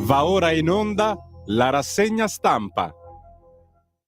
Va ora in onda la rassegna stampa.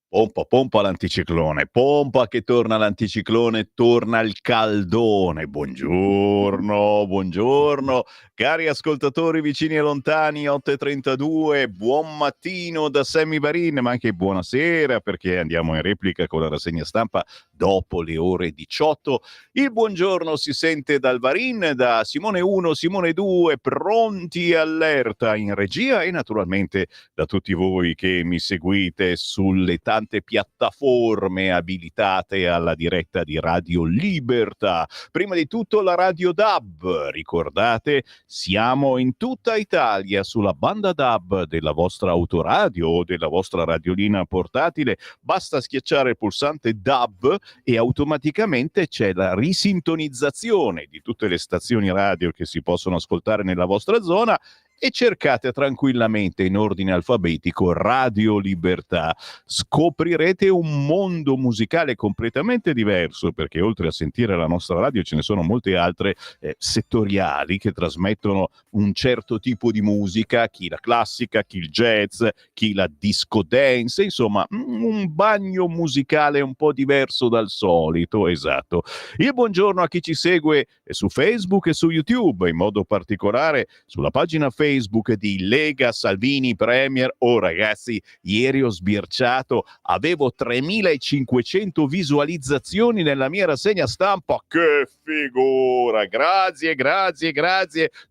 Pompa, pompa l'anticiclone, pompa che torna l'anticiclone, torna il caldone. Buongiorno, buongiorno, cari ascoltatori vicini e lontani, 8.32, buon mattino da Sammy Varin, ma anche buonasera perché andiamo in replica con la rassegna stampa dopo le ore 18. Il buongiorno si sente dal Varin, da Simone 1, Simone 2, pronti allerta in regia e naturalmente da tutti voi che mi seguite sulle tante piattaforme abilitate alla diretta di Radio Libertà. Prima di tutto la Radio DAB, ricordate, siamo in tutta Italia sulla banda DAB della vostra autoradio o della vostra radiolina portatile, basta schiacciare il pulsante DAB e automaticamente c'è la risintonizzazione di tutte le stazioni radio che si possono ascoltare nella vostra zona e cercate tranquillamente in ordine alfabetico Radio Libertà. Scoprirete un mondo musicale completamente diverso, perché oltre a sentire la nostra radio ce ne sono molte altre settoriali che trasmettono un certo tipo di musica, chi la classica, chi il jazz, chi la disco dance, insomma un bagno musicale un po' diverso dal solito, esatto. Il buongiorno a chi ci segue su Facebook e su YouTube, in modo particolare sulla pagina Facebook di Lega Salvini Premier. Oh ragazzi, ieri ho sbirciato, avevo 3.500 visualizzazioni nella mia rassegna stampa, che figura, grazie,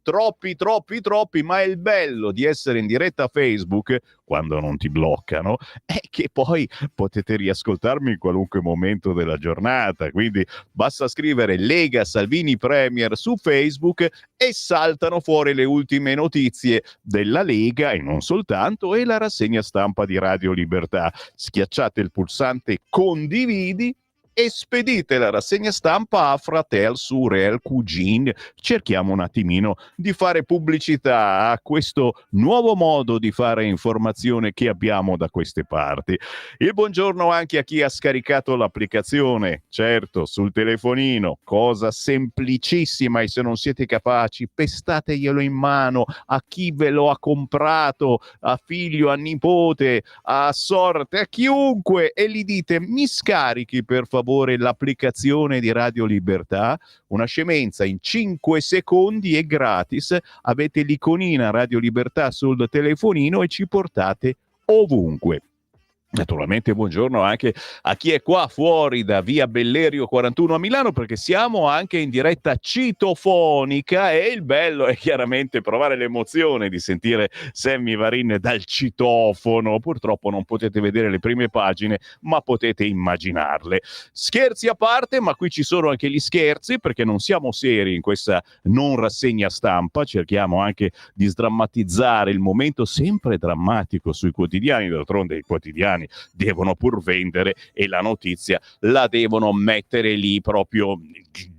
troppi, ma è il bello di essere in diretta a Facebook quando non ti bloccano è che poi potete riascoltarmi in qualunque momento della giornata, quindi basta scrivere Lega Salvini Premier su Facebook e saltano fuori le ultime notizie della Lega e non soltanto, e la rassegna stampa di Radio Libertà. Schiacciate il pulsante condividi e spedite la rassegna stampa a fratel, surel, cugin. Cerchiamo un attimino di fare pubblicità a questo nuovo modo di fare informazione che abbiamo da queste parti. Il buongiorno anche a chi ha scaricato l'applicazione, certo, sul telefonino, cosa semplicissima, e se non siete capaci pestateglielo in mano a chi ve lo ha comprato, a figlio, a nipote, a sorte, a chiunque, e gli dite: mi scarichi per favore l'applicazione di Radio Libertà. Una scemenza, in 5 secondi è gratis, avete l'iconina Radio Libertà sul telefonino e ci portate ovunque. Naturalmente buongiorno anche a chi è qua fuori da via Bellerio 41 a Milano, perché siamo anche in diretta citofonica e il bello è chiaramente provare l'emozione di sentire Sammy Varin dal citofono. Purtroppo non potete vedere le prime pagine, ma potete immaginarle. Scherzi a parte, ma qui ci sono anche gli scherzi, perché non siamo seri in questa non rassegna stampa, cerchiamo anche di sdrammatizzare il momento sempre drammatico sui quotidiani. D'altronde i quotidiani devono pur vendere e la notizia la devono mettere lì proprio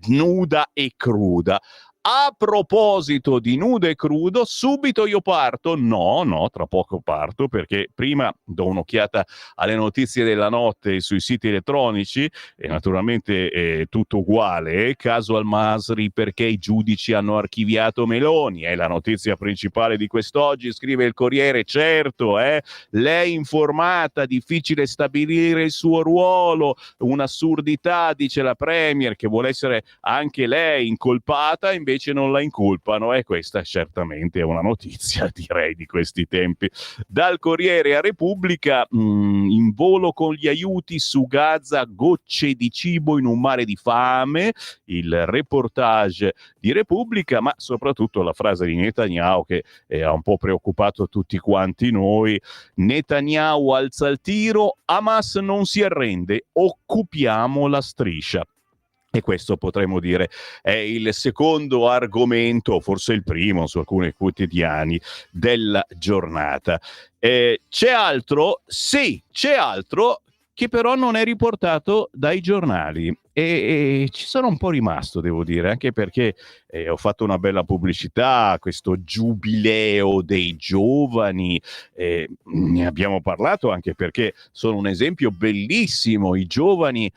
nuda e cruda. A proposito di nudo e crudo, subito io parto. No, tra poco parto, perché prima do un'occhiata alle notizie della notte sui siti elettronici e naturalmente è tutto uguale. Caso Al-Masri, perché i giudici hanno archiviato Meloni, è la notizia principale di quest'oggi, scrive il Corriere. Certo, lei informata, difficile stabilire il suo ruolo, un'assurdità, dice la Premier, che vuole essere anche lei incolpata, invece non la incolpano, e questa certamente è una notizia, direi, di questi tempi. Dal Corriere a Repubblica, in volo con gli aiuti su Gaza, gocce di cibo in un mare di fame, il reportage di Repubblica, ma soprattutto la frase di Netanyahu che ha un po' preoccupato tutti quanti noi. Netanyahu alza il tiro, Hamas non si arrende, occupiamo la striscia. E questo, potremmo dire, è il secondo argomento, forse il primo su alcuni quotidiani della giornata. C'è altro? Sì, c'è altro che però non è riportato dai giornali e ci sono un po' rimasto, devo dire, anche perché ho fatto una bella pubblicità a questo giubileo dei giovani, ne abbiamo parlato anche perché sono un esempio bellissimo, i giovani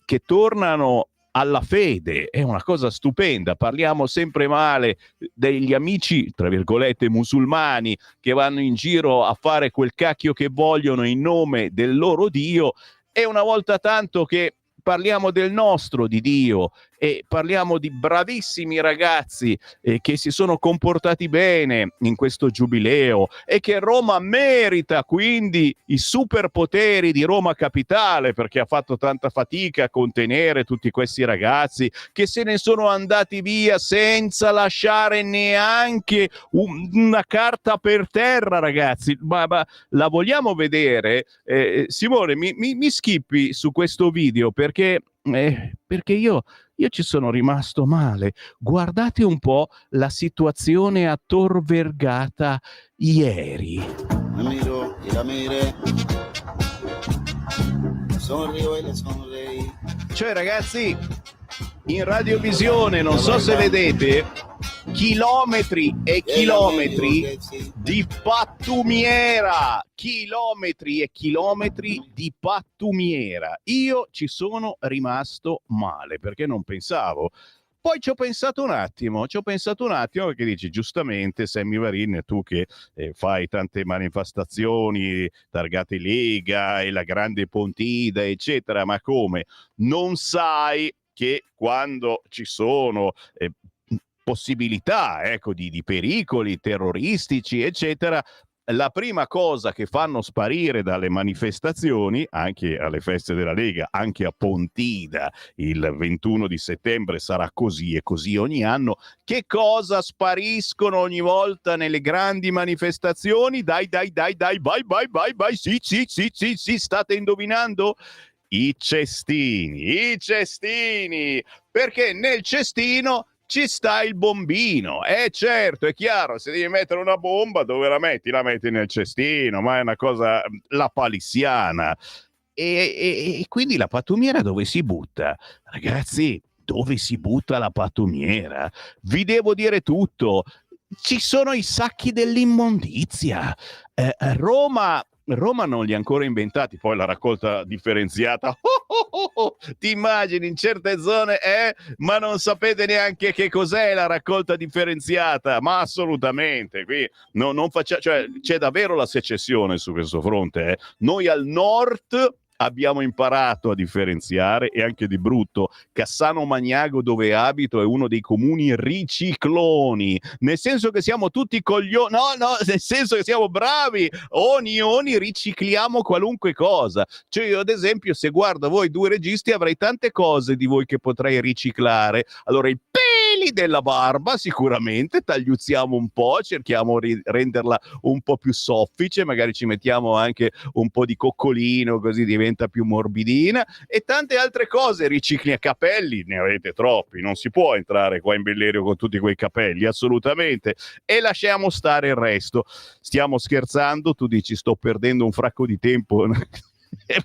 che tornano alla fede, è una cosa stupenda. Parliamo sempre male degli amici, tra virgolette, musulmani che vanno in giro a fare quel cacchio che vogliono in nome del loro Dio, e una volta tanto che parliamo del nostro di Dio e parliamo di bravissimi ragazzi che si sono comportati bene in questo giubileo e che Roma merita quindi i superpoteri di Roma Capitale, perché ha fatto tanta fatica a contenere tutti questi ragazzi che se ne sono andati via senza lasciare neanche una carta per terra, ragazzi. Ma la vogliamo vedere? Simone, mi skippi su questo video perché io ci sono rimasto male. Guardate un po' la situazione a Tor Vergata ieri. Miro e la mere, sorrio e le sonrei. Cioè, ragazzi, in radiovisione, non so se vedete, chilometri e chilometri di pattumiera, chilometri e chilometri di pattumiera. Io ci sono rimasto male perché non pensavo. Poi ci ho pensato un attimo perché dici giustamente, Sammy Varin, tu che fai tante manifestazioni targate Lega e la Grande Pontida eccetera, ma come? Non sai che quando ci sono possibilità, ecco, di pericoli terroristici eccetera, la prima cosa che fanno sparire dalle manifestazioni, anche alle feste della Lega, anche a Pontida il 21 di settembre sarà così e così ogni anno, che cosa spariscono ogni volta nelle grandi manifestazioni? Dai, vai, sì, state indovinando? I cestini, perché nel cestino ci sta il bombino. Certo, è chiaro, se devi mettere una bomba, dove la metti? La metti nel cestino, ma è una cosa lapalissiana. E quindi la pattumiera dove si butta? Ragazzi, dove si butta la pattumiera? Vi devo dire tutto. Ci sono i sacchi dell'immondizia. Roma non li ha ancora inventati, poi la raccolta differenziata. Ti immagini in certe zone, ma non sapete neanche che cos'è la raccolta differenziata? Ma assolutamente, qui non cioè, c'è davvero la secessione su questo fronte. Noi al nord abbiamo imparato a differenziare, e anche di brutto. Cassano Magnago, dove abito, è uno dei comuni ricicloni, nel senso che siamo tutti coglioni, nel senso che siamo bravi, ogni ricicliamo qualunque cosa. Cioè io ad esempio, se guardo voi due registi, avrei tante cose di voi che potrei riciclare. Allora, i peli della barba sicuramente tagliuzziamo un po', cerchiamo di renderla un po' più soffice, magari ci mettiamo anche un po' di coccolino, così diventa più morbidina, e tante altre cose. Ricicli a capelli, ne avete troppi, non si può entrare qua in Bellerio con tutti quei capelli, assolutamente, e lasciamo stare il resto. Stiamo scherzando, tu dici sto perdendo un fracco di tempo.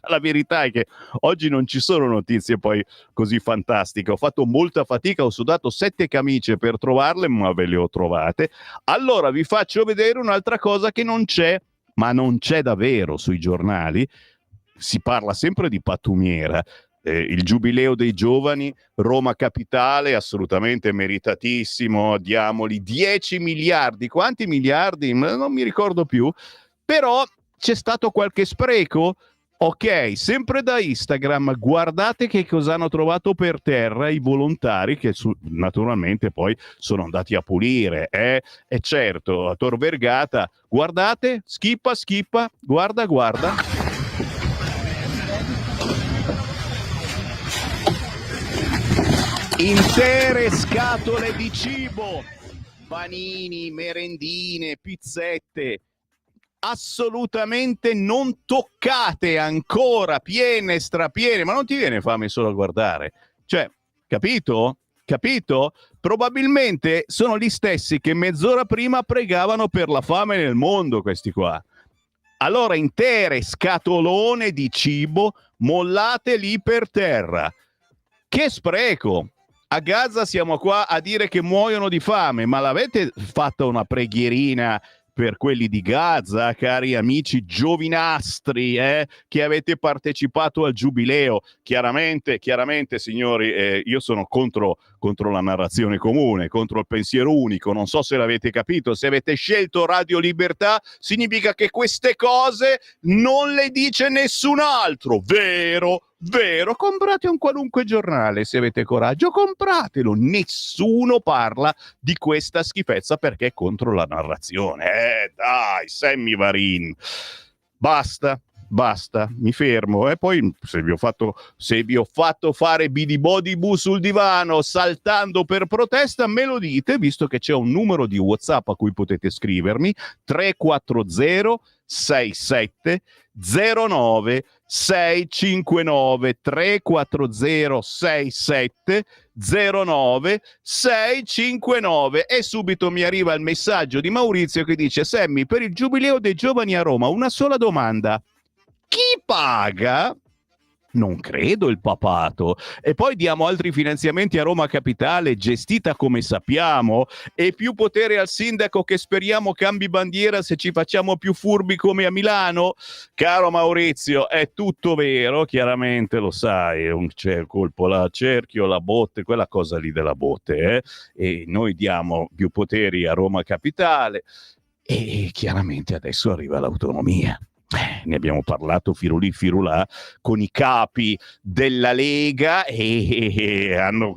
La verità è che oggi non ci sono notizie poi così fantastiche. Ho fatto molta fatica, ho sudato 7 camicie per trovarle, ma ve le ho trovate. Allora vi faccio vedere un'altra cosa che non c'è, ma non c'è davvero sui giornali. Si parla sempre di pattumiera, il giubileo dei giovani, Roma Capitale, assolutamente meritatissimo, diamoli 10 miliardi. Quanti miliardi? Non mi ricordo più, però c'è stato qualche spreco? Ok, sempre da Instagram, guardate che cosa hanno trovato per terra i volontari che naturalmente poi sono andati a pulire. E certo, a Tor Vergata, guardate, schippa, guarda. Intere scatole di cibo, panini, merendine, pizzette, assolutamente non toccate, ancora piene, strapiene, ma non ti viene fame solo a guardare? Cioè, capito? Probabilmente sono gli stessi che mezz'ora prima pregavano per la fame nel mondo, questi qua. Allora, intere scatolone di cibo mollate lì per terra. Che spreco! A Gaza siamo qua a dire che muoiono di fame, ma l'avete fatta una preghierina per quelli di Gaza, cari amici giovinastri, che avete partecipato al giubileo. Chiaramente, signori, io sono contro la narrazione comune, contro il pensiero unico. Non so se l'avete capito. Se avete scelto Radio Libertà, significa che queste cose non le dice nessun altro. Vero? Comprate un qualunque giornale se avete coraggio, compratelo. Nessuno parla di questa schifezza perché è contro la narrazione. Dai, Sammy Varin. Basta, mi fermo. E poi se vi ho fatto fare bidibodibu sul divano saltando per protesta, me lo dite, visto che c'è un numero di WhatsApp a cui potete scrivermi: 340 67 09 659 340 67 09 659. E subito mi arriva il messaggio di Maurizio che dice: Sammy, per il giubileo dei giovani a Roma una sola domanda: chi paga? Non credo il papato. E poi diamo altri finanziamenti a Roma Capitale, gestita come sappiamo, e più potere al sindaco che speriamo cambi bandiera se ci facciamo più furbi come a Milano. Caro Maurizio, è tutto vero, chiaramente lo sai, c'è il colpo là, cerchio, la botte, quella cosa lì della botte, e noi diamo più poteri a Roma Capitale e chiaramente adesso arriva l'autonomia. Ne abbiamo parlato firulì firulà con i capi della Lega e hanno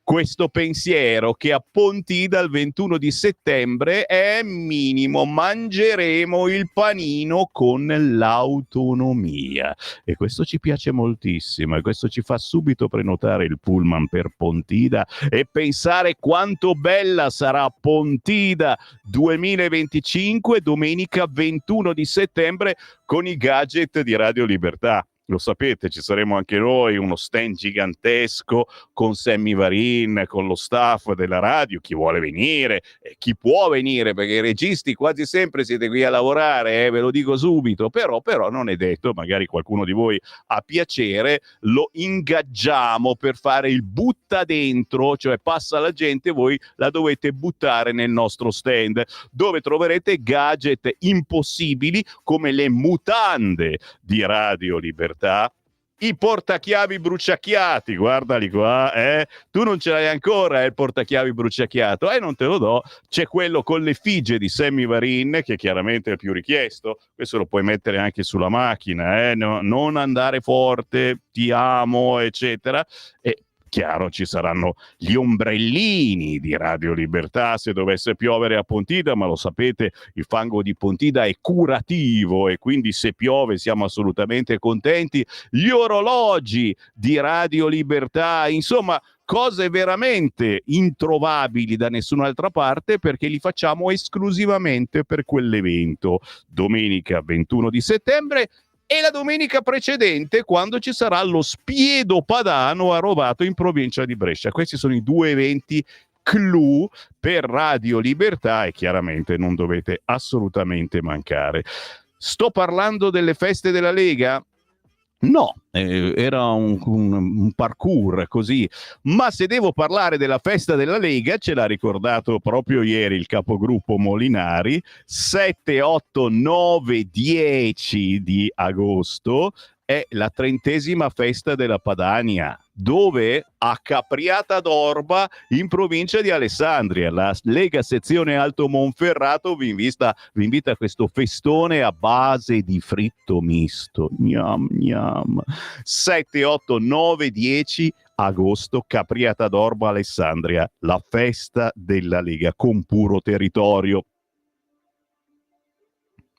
questo pensiero che a Pontida il 21 di settembre è minimo, mangeremo il panino con l'autonomia, e questo ci piace moltissimo, e questo ci fa subito prenotare il pullman per Pontida e pensare quanto bella sarà Pontida 2025, domenica 21 di settembre, con i gadget di Radio Libertà. Lo sapete, ci saremo anche noi, uno stand gigantesco con Sammy Varin, con lo staff della radio, chi vuole venire, chi può venire, perché i registi quasi sempre siete qui a lavorare, ve lo dico subito, però non è detto, magari qualcuno di voi ha piacere, lo ingaggiamo per fare il butta dentro, cioè passa la gente, voi la dovete buttare nel nostro stand, dove troverete gadget impossibili come le mutande di Radio Libertà, i portachiavi bruciacchiati, guardali qua, tu non ce l'hai ancora il portachiavi bruciacchiato, non te lo do. C'è quello con l'effigie di Sammy Varin, che chiaramente è il più richiesto, questo lo puoi mettere anche sulla macchina, no, non andare forte, ti amo, eccetera. E chiaro, ci saranno gli ombrellini di Radio Libertà se dovesse piovere a Pontida, ma lo sapete, il fango di Pontida è curativo e quindi se piove siamo assolutamente contenti. Gli orologi di Radio Libertà, insomma, cose veramente introvabili da nessun'altra parte, perché li facciamo esclusivamente per quell'evento. Domenica 21 di settembre. E la domenica precedente, quando ci sarà lo Spiedo Padano a Rovato in provincia di Brescia. Questi sono i due eventi clou per Radio Libertà e chiaramente non dovete assolutamente mancare. Sto parlando delle feste della Lega? No, era un parkour così, ma se devo parlare della festa della Lega, ce l'ha ricordato proprio ieri il capogruppo Molinari, 7, 8, 9, 10 di agosto è la 30ª festa della Padania, dove a Capriata d'Orba in provincia di Alessandria la Lega sezione Alto Monferrato vi invita a questo festone a base di fritto misto. Gnam, gnam. 7, 8, 9, 10 agosto, Capriata d'Orba, Alessandria, la festa della Lega con puro territorio.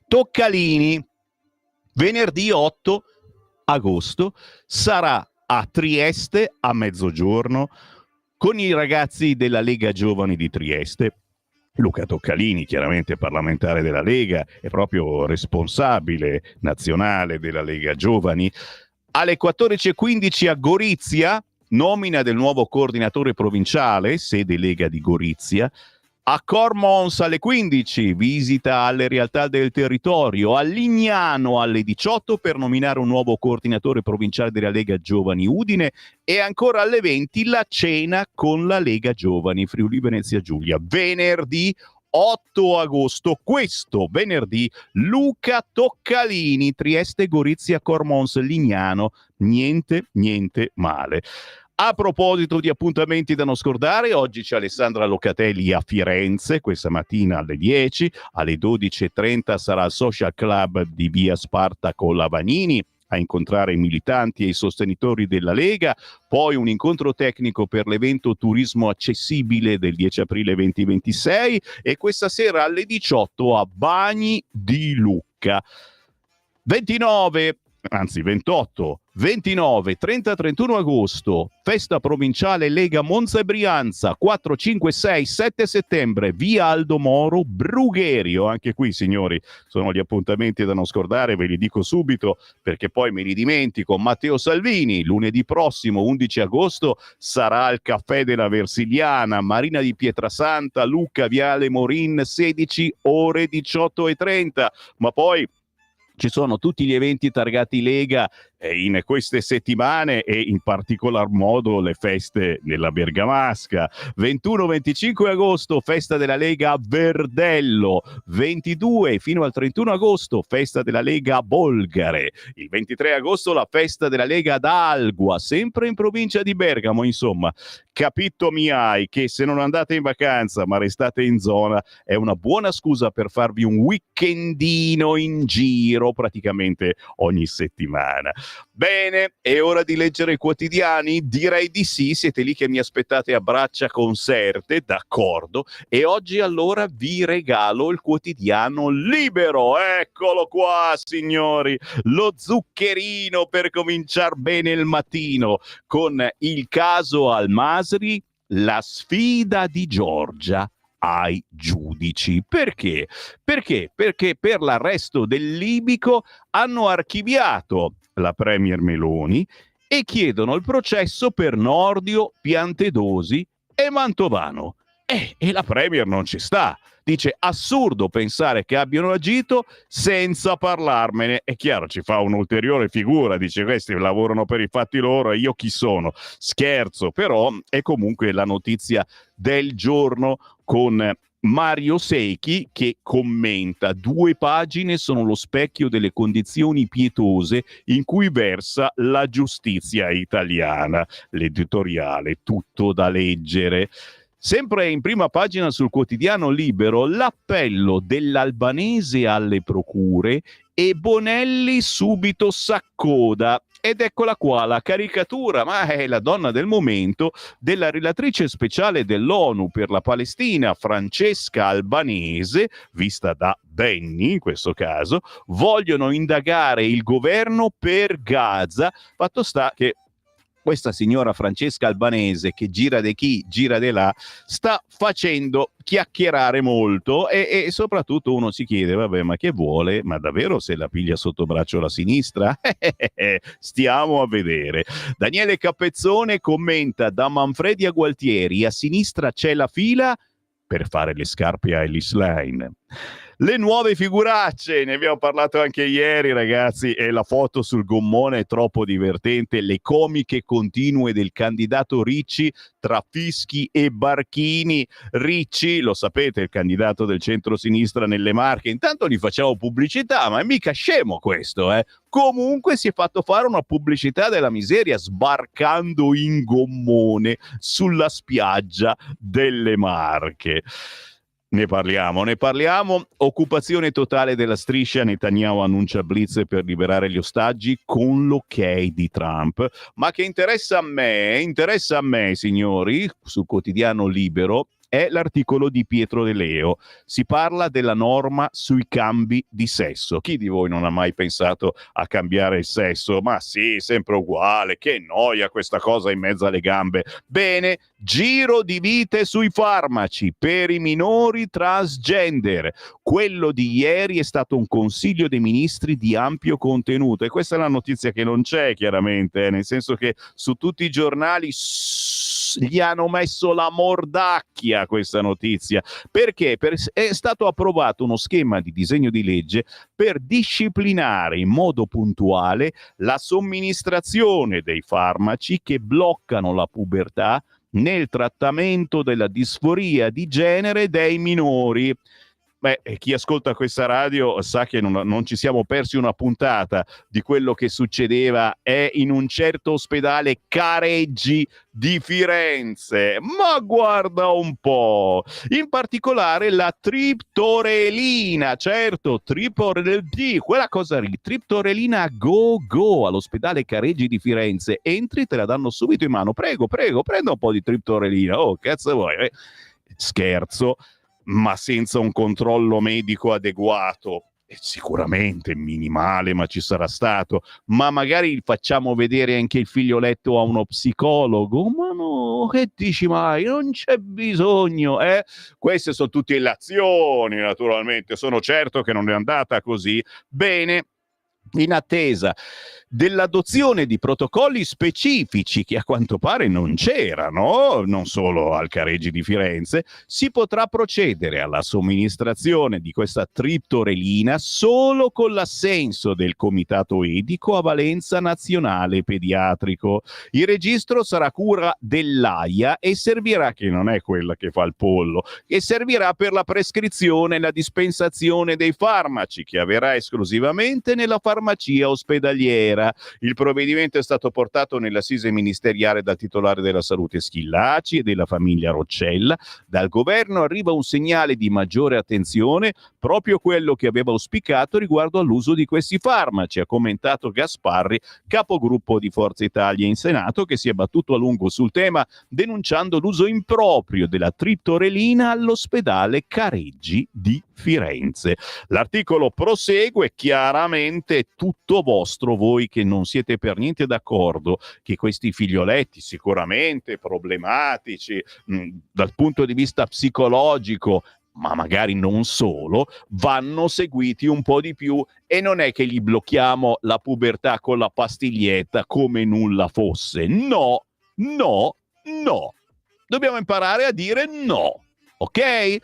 Toccalini, venerdì 8 agosto, sarà a Trieste a mezzogiorno con i ragazzi della Lega Giovani di Trieste. Luca Toccalini, chiaramente parlamentare della Lega, è proprio responsabile nazionale della Lega Giovani. Alle 14:15 a Gorizia, nomina del nuovo coordinatore provinciale, sede Lega di Gorizia. A Cormons alle 15, visita alle realtà del territorio. A Lignano alle 18 per nominare un nuovo coordinatore provinciale della Lega Giovani Udine. E ancora alle 20 la cena con la Lega Giovani Friuli Venezia Giulia. Venerdì 8 agosto, questo venerdì, Luca Toccalini, Trieste, Gorizia, Cormons, Lignano, niente male. A proposito di appuntamenti da non scordare, oggi c'è Alessandra Locatelli a Firenze, questa mattina alle 10, alle 12.30 sarà al Social Club di via Spartaco Lavanini a incontrare i militanti e i sostenitori della Lega, poi un incontro tecnico per l'evento Turismo Accessibile del 10 aprile 2026 e questa sera alle 18 a Bagni di Lucca. 28, 29, 30, 31 agosto, festa provinciale Lega Monza e Brianza, 4, 5, 6, 7 settembre, via Aldo Moro, Brugherio. Anche qui, signori, sono gli appuntamenti da non scordare, ve li dico subito perché poi me li dimentico. Matteo Salvini, lunedì prossimo, 11 agosto, sarà al Caffè della Versiliana, Marina di Pietrasanta, Lucca, Viale Morin, 16 ore 18.30, ma poi ci sono tutti gli eventi targati Lega in queste settimane e in particolar modo le feste nella Bergamasca. 21-25 agosto, festa della Lega a Verdello. 22 fino al 31 agosto, festa della Lega a Bolgare. Il 23 agosto la festa della Lega ad Algua, sempre in provincia di Bergamo. Insomma, capito miai che se non andate in vacanza ma restate in zona è una buona scusa per farvi un weekendino in giro praticamente ogni settimana. Bene, è ora di leggere i quotidiani? Direi di sì, siete lì che mi aspettate a braccia conserte, d'accordo, e oggi allora vi regalo il quotidiano Libero, eccolo qua signori, lo zuccherino per cominciare bene il mattino, con il caso Al-Masri, la sfida di Giorgia ai giudici. Perché? Perché per l'arresto del libico hanno archiviato la premier Meloni e chiedono il processo per Nordio, Piantedosi e Mantovano. E la premier non ci sta. Dice assurdo pensare che abbiano agito senza parlarmene. È chiaro, ci fa un'ulteriore figura, dice questi lavorano per i fatti loro e io chi sono? Scherzo, però è comunque la notizia del giorno con Mario Secchi che commenta: 2 pagine sono lo specchio delle condizioni pietose in cui versa la giustizia italiana. L'editoriale, tutto da leggere. Sempre in prima pagina sul quotidiano Libero, l'appello dell'Albanese alle procure e Bonelli subito s'accoda. Ed eccola qua la caricatura, ma è la donna del momento, della relatrice speciale dell'ONU per la Palestina, Francesca Albanese, vista da Benny in questo caso. Vogliono indagare il governo per Gaza. Fatto sta che questa signora Francesca Albanese, che gira di qui, gira di là, sta facendo chiacchierare molto e soprattutto uno si chiede, vabbè, ma che vuole? Ma davvero se la piglia sotto braccio la sinistra? Stiamo a vedere. Daniele Capezzone commenta: da Manfredi a Gualtieri, a sinistra c'è la fila per fare le scarpe a Ellis Line. Le nuove figuracce, ne abbiamo parlato anche ieri ragazzi, e la foto sul gommone è troppo divertente, le comiche continue del candidato Ricci tra fischi e barchini. Ricci, lo sapete, il candidato del centro-sinistra nelle Marche, intanto gli facciamo pubblicità, ma è mica scemo questo, Comunque si è fatto fare una pubblicità della miseria sbarcando in gommone sulla spiaggia delle Marche. Ne parliamo. Occupazione totale della striscia, Netanyahu annuncia blitz per liberare gli ostaggi con l'ok di Trump. Ma che interessa a me, signori, sul quotidiano Libero, è l'articolo di Pietro De Leo. Si parla della norma sui cambi di sesso. Chi di voi non ha mai pensato a cambiare il sesso? Ma sì, sempre uguale, che noia questa cosa in mezzo alle gambe. Bene, giro di vite sui farmaci per i minori transgender. Quello di ieri è stato un consiglio dei ministri di ampio contenuto e questa è la notizia che non c'è chiaramente, nel senso che su tutti i giornali gli hanno messo la mordacchia a questa notizia. Perché? È stato approvato uno schema di disegno di legge per disciplinare in modo puntuale la somministrazione dei farmaci che bloccano la pubertà nel trattamento della disforia di genere dei minori. Beh, chi ascolta questa radio sa che non ci siamo persi una puntata di quello che succedeva in un certo ospedale Careggi di Firenze. Ma guarda un po', in particolare la triptorelina, certo, quella cosa lì, triptorelina go all'ospedale Careggi di Firenze. Entri, te la danno subito in mano. Prego, prenda un po' di triptorelina. Oh, cazzo vuoi? Scherzo, ma senza un controllo medico adeguato. Sicuramente minimale, ma ci sarà stato. Ma magari facciamo vedere anche il figlioletto a uno psicologo? Ma no, che dici mai? Non c'è bisogno, eh? Queste sono tutte illazioni, naturalmente. Sono certo che non è andata così. Bene, in attesa dell'adozione di protocolli specifici che a quanto pare non c'erano, non solo al Careggi di Firenze, si potrà procedere alla somministrazione di questa triptorelina solo con l'assenso del comitato etico a valenza nazionale pediatrico. Il registro sarà cura dell'AIA e servirà, che non è quella che fa il pollo, e servirà per la prescrizione e la dispensazione dei farmaci, che avverrà esclusivamente nella farmacia ospedaliera. Il provvedimento è stato portato nell'assise ministeriale dal titolare della salute Schillaci e della famiglia Roccella. Dal governo arriva un segnale di maggiore attenzione, proprio quello che aveva auspicato riguardo all'uso di questi farmaci, ha commentato Gasparri, capogruppo di Forza Italia in Senato, che si è battuto a lungo sul tema, denunciando l'uso improprio della triptorelina all'ospedale Careggi di Firenze. L'articolo prosegue: chiaramente tutto vostro, voi che non siete per niente d'accordo che questi figlioletti sicuramente problematici dal punto di vista psicologico, ma magari non solo, vanno seguiti un po' di più, e non è che gli blocchiamo la pubertà con la pastiglietta come nulla fosse. No, dobbiamo imparare a dire no, ok?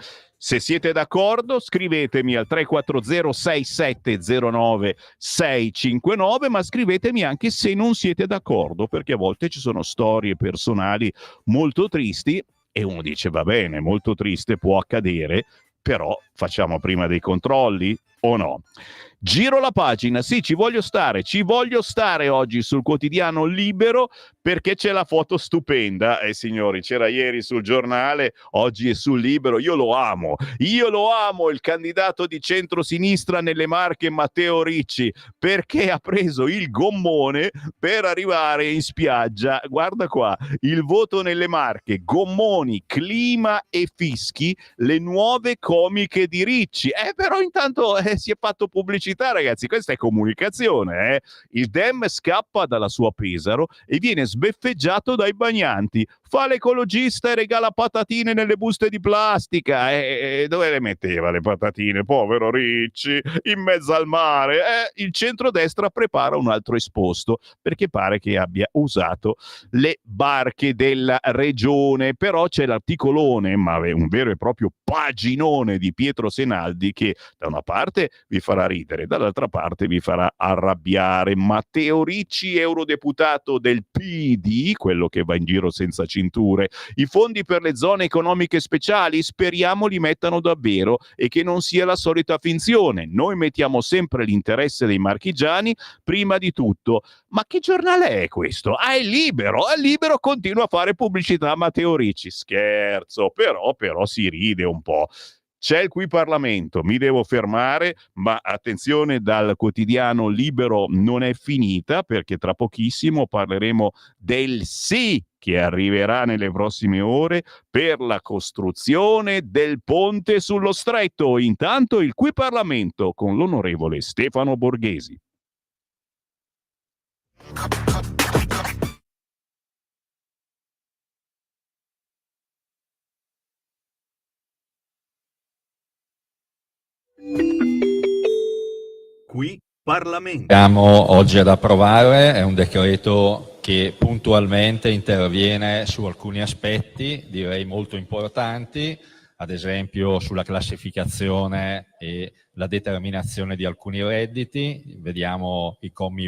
Se siete d'accordo, scrivetemi al 340 6709 659, ma scrivetemi anche se non siete d'accordo, perché a volte ci sono storie personali molto tristi e uno dice va bene, molto triste, può accadere, però facciamo prima dei controlli o no? Giro la pagina, sì, ci voglio stare oggi sul quotidiano Libero, perché c'è la foto stupenda, signori, c'era ieri sul Giornale, oggi è sul Libero. Io lo amo, il candidato di centrosinistra nelle Marche Matteo Ricci, perché ha preso il gommone per arrivare in spiaggia. Guarda qua, il voto nelle Marche, gommoni, clima e fischi, le nuove comiche di Ricci. Però intanto si è fatto pubblicità, ragazzi, questa è comunicazione. Il Dem scappa dalla sua Pesaro e viene sbeffeggiato dai bagnanti. Fa l'ecologista e regala patatine nelle buste di plastica. Dove le metteva le patatine? Povero Ricci, in mezzo al mare. Il centrodestra prepara un altro esposto, perché pare che abbia usato le barche della regione. Però c'è l'articolone, ma un vero e proprio paginone di Pietro Senaldi, che da una parte vi farà ridere, dall'altra parte vi farà arrabbiare. Matteo Ricci, eurodeputato del PD, quello che va in giro senza cinture. I fondi per le zone economiche speciali speriamo li mettano davvero e che non sia la solita finzione. Noi mettiamo sempre l'interesse dei marchigiani prima di tutto. Ma che giornale è questo? È Libero. A Libero continua a fare pubblicità a Matteo Ricci. Scherzo, però si ride un po'. C'è il Qui Parlamento, mi devo fermare, ma attenzione, dal quotidiano Libero non è finita, perché tra pochissimo parleremo del sì che arriverà nelle prossime ore per la costruzione del ponte sullo Stretto. Intanto il Qui Parlamento con l'onorevole Stefano Borghesi. Qui Parlamento. Siamo oggi ad approvare è un decreto che puntualmente interviene su alcuni aspetti, direi molto importanti, ad esempio sulla classificazione e la determinazione di alcuni redditi. Vediamo i commi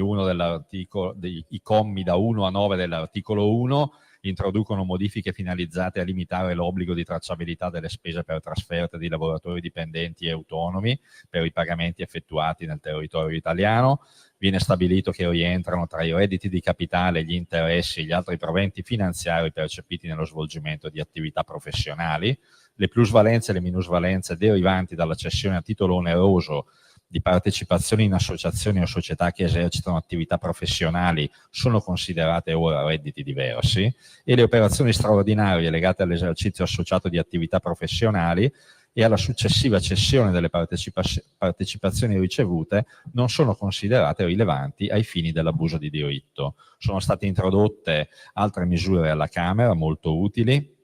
da 1 a 9 dell'articolo 1, introducono modifiche finalizzate a limitare l'obbligo di tracciabilità delle spese per trasferte di lavoratori dipendenti e autonomi per i pagamenti effettuati nel territorio italiano. Viene stabilito che rientrano tra i redditi di capitale, gli interessi e gli altri proventi finanziari percepiti nello svolgimento di attività professionali, le plusvalenze e le minusvalenze derivanti dalla cessione a titolo oneroso di partecipazioni in associazioni o società che esercitano attività professionali sono considerate ora redditi diversi, e le operazioni straordinarie legate all'esercizio associato di attività professionali e alla successiva cessione delle partecipazioni ricevute non sono considerate rilevanti ai fini dell'abuso di diritto. Sono state introdotte altre misure alla Camera molto utili,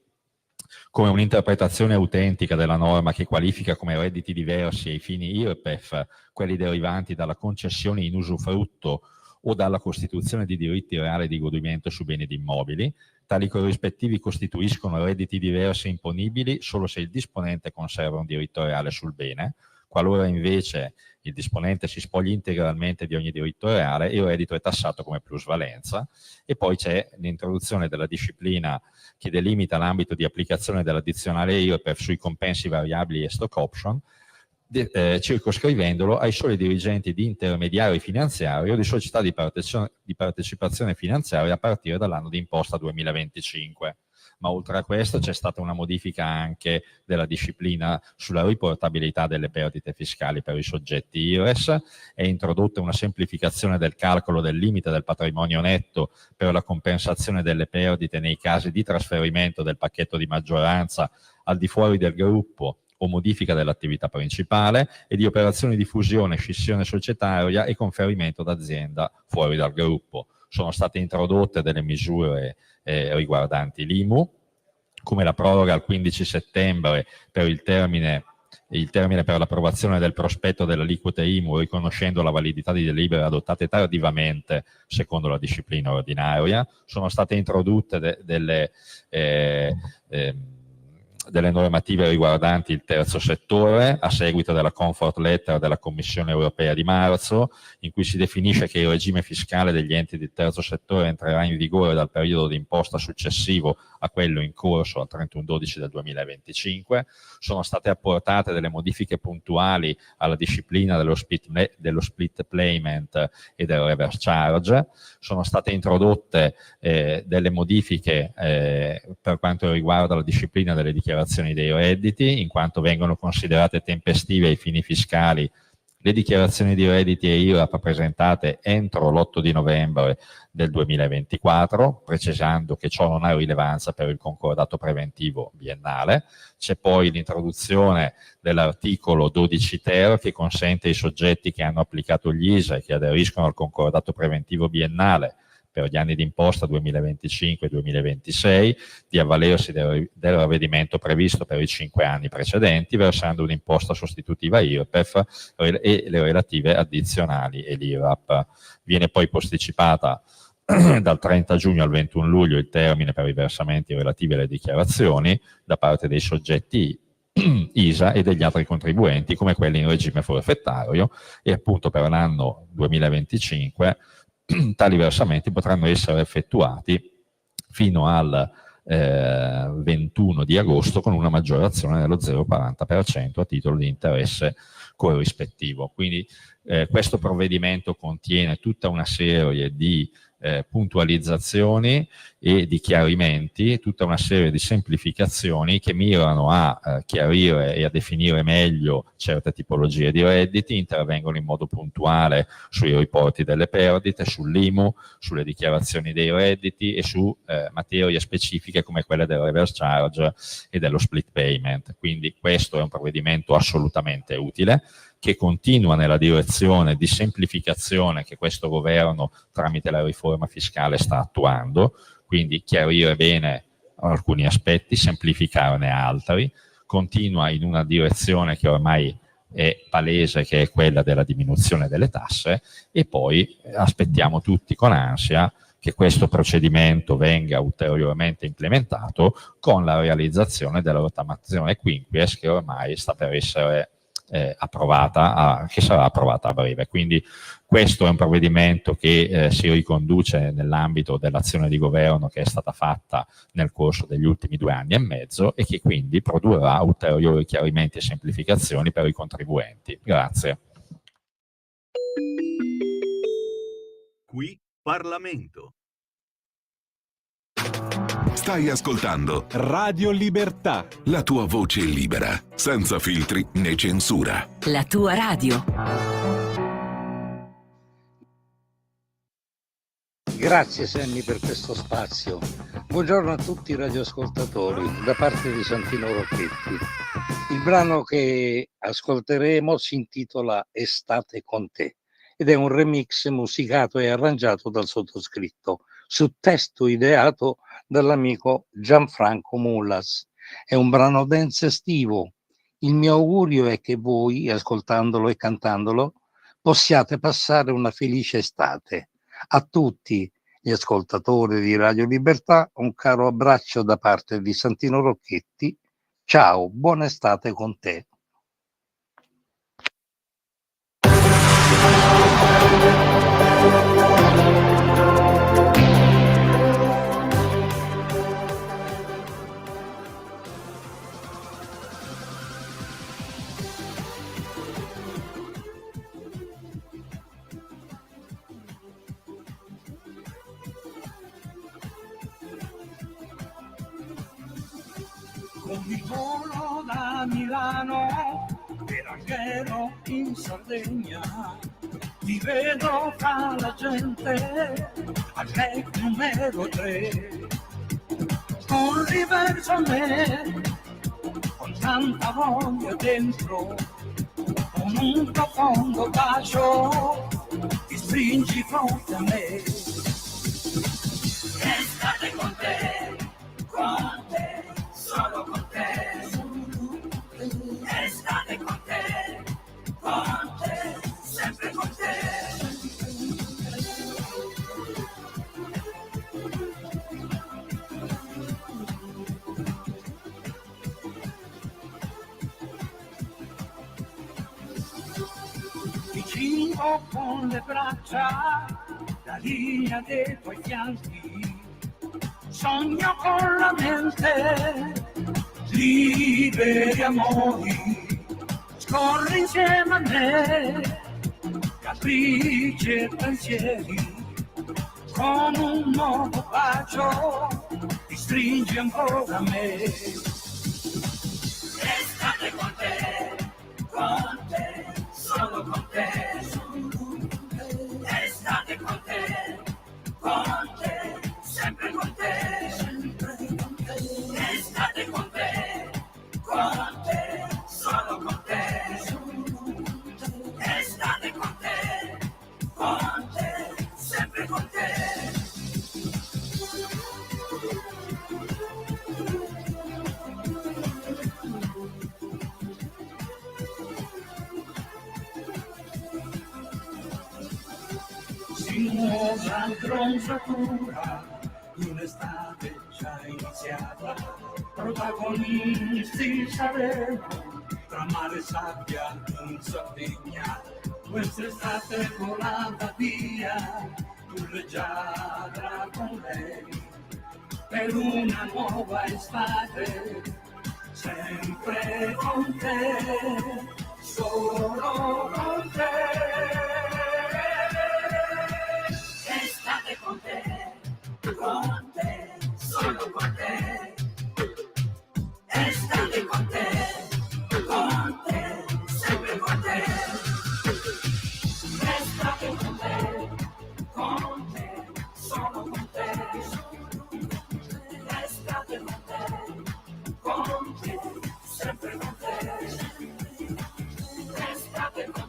come un'interpretazione autentica della norma che qualifica come redditi diversi ai fini IRPEF quelli derivanti dalla concessione in usufrutto o dalla costituzione di diritti reali di godimento su beni ed immobili. Tali corrispettivi costituiscono redditi diversi e imponibili solo se il disponente conserva un diritto reale sul bene. Qualora invece il disponente si spogli integralmente di ogni diritto reale, il reddito è tassato come plusvalenza. E poi c'è l'introduzione della disciplina che delimita l'ambito di applicazione dell'addizionale IRPEF sui compensi variabili e stock option, circoscrivendolo ai soli dirigenti di intermediari finanziari o di società di partecipazione finanziaria a partire dall'anno di imposta 2025. Ma oltre a questo c'è stata una modifica anche della disciplina sulla riportabilità delle perdite fiscali per i soggetti IRES, è introdotta una semplificazione del calcolo del limite del patrimonio netto per la compensazione delle perdite nei casi di trasferimento del pacchetto di maggioranza al di fuori del gruppo o modifica dell'attività principale, e di operazioni di fusione, scissione societaria e conferimento d'azienda fuori dal gruppo. Sono state introdotte delle misure riguardanti l'IMU, come la proroga al 15 settembre per il termine per l'approvazione del prospetto delle aliquote IMU, riconoscendo la validità di delibere adottate tardivamente secondo la disciplina ordinaria. Sono state introdotte delle normative riguardanti il terzo settore a seguito della comfort letter della Commissione europea di marzo, in cui si definisce che il regime fiscale degli enti del terzo settore entrerà in vigore dal periodo di imposta successivo a quello in corso al 31/12 del 2025. Sono state apportate delle modifiche puntuali alla disciplina dello split payment e del reverse charge. Sono state introdotte delle modifiche per quanto riguarda la disciplina delle dichiarazioni dei redditi, in quanto vengono considerate tempestive ai fini fiscali le dichiarazioni di redditi e IRAP presentate entro l'8 di novembre del 2024, precisando che ciò non ha rilevanza per il concordato preventivo biennale. C'è poi l'introduzione dell'articolo 12 ter che consente ai soggetti che hanno applicato gli ISA e che aderiscono al concordato preventivo biennale per gli anni d'imposta 2025 e 2026 di avvalersi del ravvedimento previsto per i 5 anni precedenti, versando un'imposta sostitutiva IRPEF e le relative addizionali e l'IRAP. Viene poi posticipata dal 30 giugno al 21 luglio il termine per i versamenti relativi alle dichiarazioni da parte dei soggetti ISA e degli altri contribuenti come quelli in regime forfettario, e appunto per l'anno 2025 tali versamenti potranno essere effettuati fino al 21 di agosto con una maggiorazione dello 0,40% a titolo di interesse corrispettivo. Quindi questo provvedimento contiene tutta una serie di puntualizzazioni e di chiarimenti, tutta una serie di semplificazioni che mirano a chiarire e a definire meglio certe tipologie di redditi, intervengono in modo puntuale sui riporti delle perdite, sull'IMU, sulle dichiarazioni dei redditi e su materie specifiche come quelle del reverse charge e dello split payment. Quindi questo è un provvedimento assolutamente utile, che continua nella direzione di semplificazione che questo governo tramite la riforma fiscale sta attuando, quindi chiarire bene alcuni aspetti, semplificarne altri, continua in una direzione che ormai è palese, che è quella della diminuzione delle tasse, e poi aspettiamo tutti con ansia che questo procedimento venga ulteriormente implementato con la realizzazione della rottamazione quinquies che ormai sta per essere che sarà approvata a breve. Quindi questo è un provvedimento che si riconduce nell'ambito dell'azione di governo che è stata fatta nel corso degli ultimi 2 anni e mezzo e che quindi produrrà ulteriori chiarimenti e semplificazioni per i contribuenti. Grazie. Qui Parlamento. Stai ascoltando Radio Libertà. la tua voce libera, senza filtri né censura. La tua radio. Grazie Sammy per questo spazio. Buongiorno a tutti i radioascoltatori da parte di Santino Rocchetti. Il brano che ascolteremo si intitola Estate con te ed è un remix musicato e arrangiato dal sottoscritto su testo ideato dall'amico Gianfranco Mullas. È un brano dance estivo. Il mio augurio è che voi, ascoltandolo e cantandolo, possiate passare una felice estate. A tutti gli ascoltatori di Radio Libertà un caro abbraccio da parte di Santino Rocchetti. Ciao, buona estate con te. Con il volo da Milano per Alghero in Sardegna ti vedo fra la gente al deck numero 3. Corri verso me con tanta voglia dentro, con un profondo bacio ti stringi fronte a me. Estate con te, solo con te, estate con te, sempre con te. Ti cingo con le braccia, la linea dei tuoi fianchi, sogno con la mente, liberi amori, scorri insieme a me, capricci e pensieri, con un nuovo bacio ti stringi ancora a me. Estate con te, solo con te, estate con te, sempre con te, estate con te, solo con te, estate con te, sempre con te. Sinuosa bronzatura di un'estate già iniziata, protagonisti saremo tra mare e sabbia in Sardegna. Quest'estate volata via, tu leggiadra con lei, per una nuova estate, sempre con te, solo con te. Estate con te, solo con te, estate con te, sempre con te, estate con te, solo con te, estate con te, sempre con te, estate con te.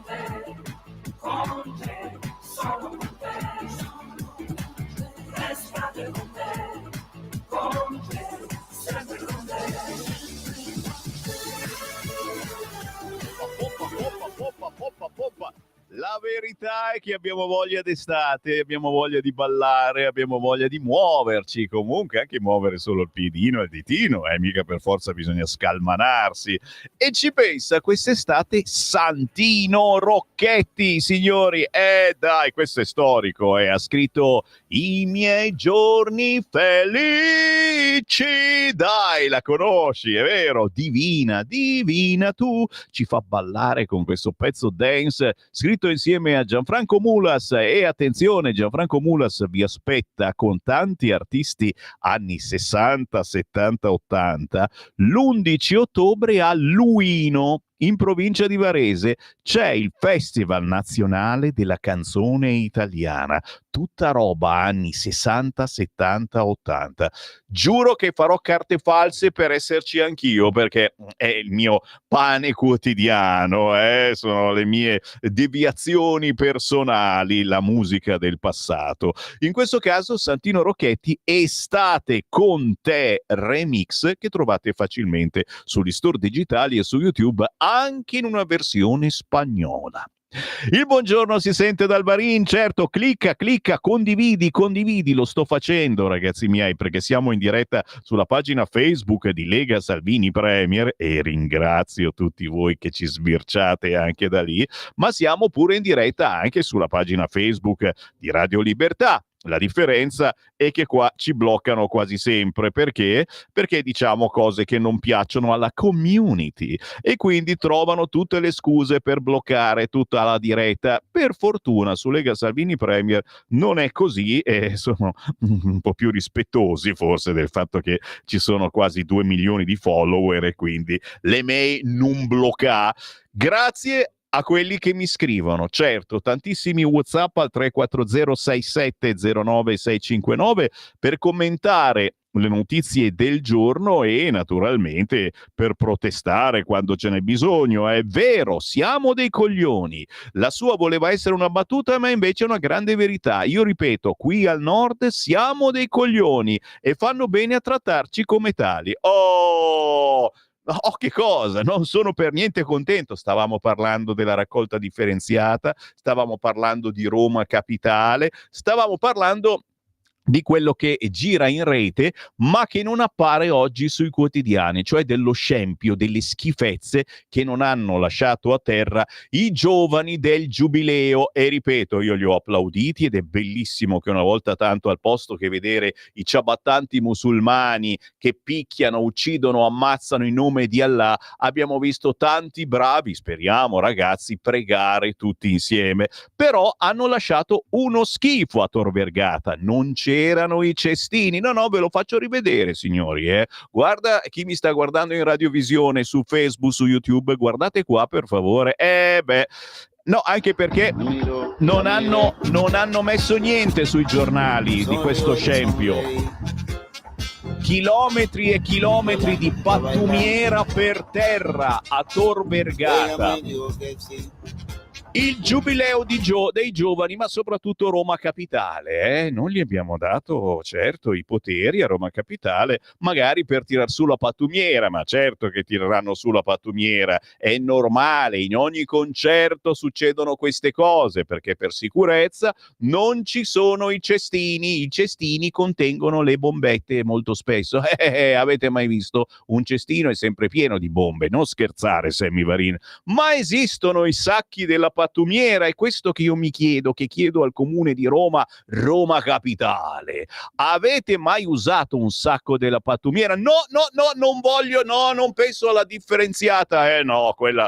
verità è che abbiamo voglia d'estate, abbiamo voglia di ballare, abbiamo voglia di muoverci, comunque anche muovere solo il piedino e il ditino, mica per forza bisogna scalmanarsi. E ci pensa quest'estate Santino Rocchetti, signori, dai, questo è storico, ha scritto I miei giorni felici, dai, la conosci, è vero, divina, divina tu, ci fa ballare con questo pezzo dance scritto insieme a Gianfranco Mulas. E attenzione, Gianfranco Mulas vi aspetta con tanti artisti anni 60, 70, 80 l'11 ottobre a Luino, in provincia di Varese. C'è il Festival Nazionale della Canzone Italiana, tutta roba anni 60, 70, 80. Giuro che farò carte false per esserci anch'io, perché è il mio pane quotidiano, sono le mie deviazioni personali, la musica del passato. In questo caso Santino Rocchetti, Estate con te remix, che trovate facilmente sugli store digitali e su YouTube, anche in una versione spagnola. Il buongiorno si sente dal Barin, certo, clicca, condividi, lo sto facendo ragazzi miei, perché siamo in diretta sulla pagina Facebook di Lega Salvini Premier e ringrazio tutti voi che ci sbirciate anche da lì, ma siamo pure in diretta anche sulla pagina Facebook di Radio Libertà. La differenza è che qua ci bloccano quasi sempre, perché diciamo cose che non piacciono alla community e quindi trovano tutte le scuse per bloccare tutta la diretta. Per fortuna su Lega Salvini Premier non è così e sono un po' più rispettosi forse del fatto che ci sono quasi 2 milioni di follower e quindi le mail non blocca. Grazie a quelli che mi scrivono, certo, tantissimi WhatsApp al 3406709659 per commentare le notizie del giorno e naturalmente per protestare quando ce n'è bisogno. È vero, siamo dei coglioni. La sua voleva essere una battuta, ma invece è una grande verità. Io ripeto, qui al nord siamo dei coglioni e fanno bene a trattarci come tali. Oh, che cosa? Non sono per niente contento. Stavamo parlando della raccolta differenziata, stavamo parlando di Roma Capitale, stavamo parlando di quello che gira in rete ma che non appare oggi sui quotidiani, cioè dello scempio, delle schifezze che non hanno lasciato a terra i giovani del Giubileo. E ripeto, io li ho applauditi ed è bellissimo che una volta tanto, al posto che vedere i ciabattanti musulmani che picchiano, uccidono, ammazzano in nome di Allah, abbiamo visto tanti bravi, speriamo ragazzi, pregare tutti insieme. Però hanno lasciato uno schifo a Tor Vergata, non c'erano i cestini. No, ve lo faccio rivedere, signori. Guarda, chi mi sta guardando in radiovisione, su Facebook, su YouTube, guardate qua per favore. No, anche perché non hanno messo niente sui giornali di questo scempio. Chilometri e chilometri di pattumiera per terra a Tor Vergata. Il giubileo dei giovani, ma soprattutto Roma Capitale. Non gli abbiamo dato certo i poteri a Roma Capitale, magari per tirar su la pattumiera, ma certo che tireranno su la pattumiera, è normale, in ogni concerto succedono queste cose, perché per sicurezza non ci sono i cestini contengono le bombette molto spesso. Avete mai visto un cestino? È sempre pieno di bombe, non scherzare Sammy Varin, ma esistono i sacchi della pattumiera. È questo che io mi chiedo, che chiedo al comune di Roma, Roma Capitale. Avete mai usato un sacco della pattumiera? No, non voglio, no, non penso alla differenziata, no, quella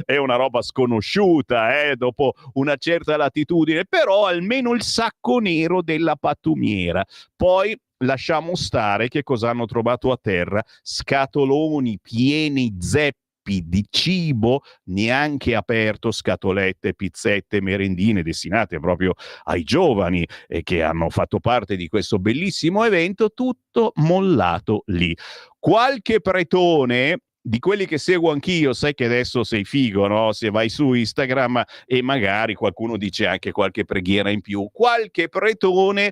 è una roba sconosciuta, dopo una certa latitudine, però almeno il sacco nero della pattumiera. Poi lasciamo stare che cosa hanno trovato a terra: scatoloni pieni zeppi di cibo neanche aperto, scatolette, pizzette, merendine destinate proprio ai giovani che hanno fatto parte di questo bellissimo evento, tutto mollato lì. Qualche pretone di quelli che seguo anch'io, sai che adesso sei figo, no? Se vai su Instagram e magari qualcuno dice anche qualche preghiera in più, qualche pretone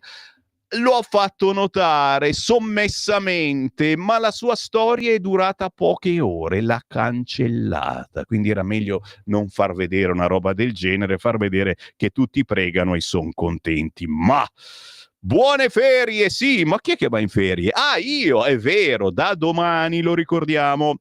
lo ha fatto notare sommessamente, ma la sua storia è durata poche ore, l'ha cancellata, quindi era meglio non far vedere una roba del genere, far vedere che tutti pregano e sono contenti. Ma buone ferie, sì, ma chi è che va in ferie? Ah, io, è vero, da domani, lo ricordiamo.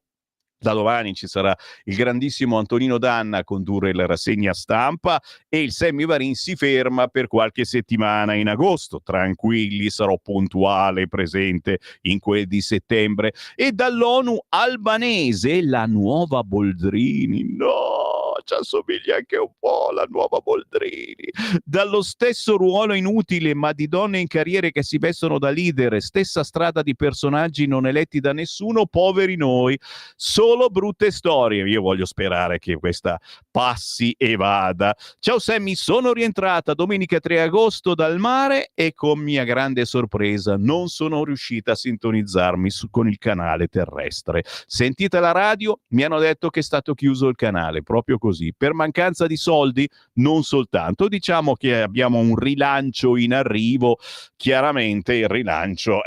Da domani ci sarà il grandissimo Antonino Danna a condurre la rassegna stampa e il Sammy Varin si ferma per qualche settimana in agosto. Tranquilli, sarò puntuale, presente in quel di settembre. E dall'ONU albanese la nuova Boldrini. No, ci assomiglia anche un po' la nuova Boldrini. Dallo stesso ruolo inutile, ma di donne in carriere che si vestono da leader, stessa strada di personaggi non eletti da nessuno, poveri noi. Solo brutte storie. Io voglio sperare che questa passi e vada. Ciao Sammy, sono rientrata domenica 3 agosto dal mare e con mia grande sorpresa non sono riuscita a sintonizzarmi con il canale terrestre. Sentita la radio, mi hanno detto che è stato chiuso il canale, proprio così, per mancanza di soldi, non soltanto. Diciamo che abbiamo un rilancio in arrivo. Chiaramente il rilancio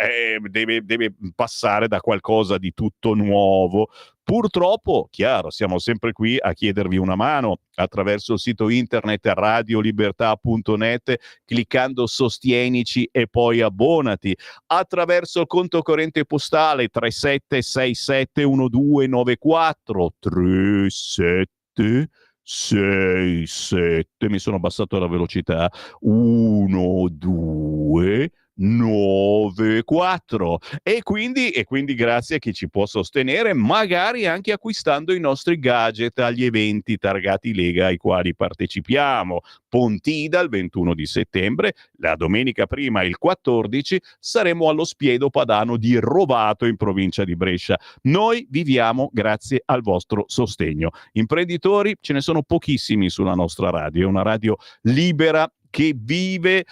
deve passare da qualcosa di tutto nuovo. Purtroppo, chiaro, siamo sempre qui a chiedervi una mano attraverso il sito internet radiolibertà.net, cliccando sostienici e poi abbonati, attraverso il conto corrente postale 37671294 3767, mi sono abbassato la velocità, 1294 e quindi grazie a chi ci può sostenere, magari anche acquistando i nostri gadget agli eventi targati Lega ai quali partecipiamo. Pontida il 21 di settembre, la domenica prima il 14 saremo allo Spiedo Padano di Rovato in provincia di Brescia. Noi viviamo grazie al vostro sostegno. Imprenditori ce ne sono pochissimi sulla nostra radio, è una radio libera che vive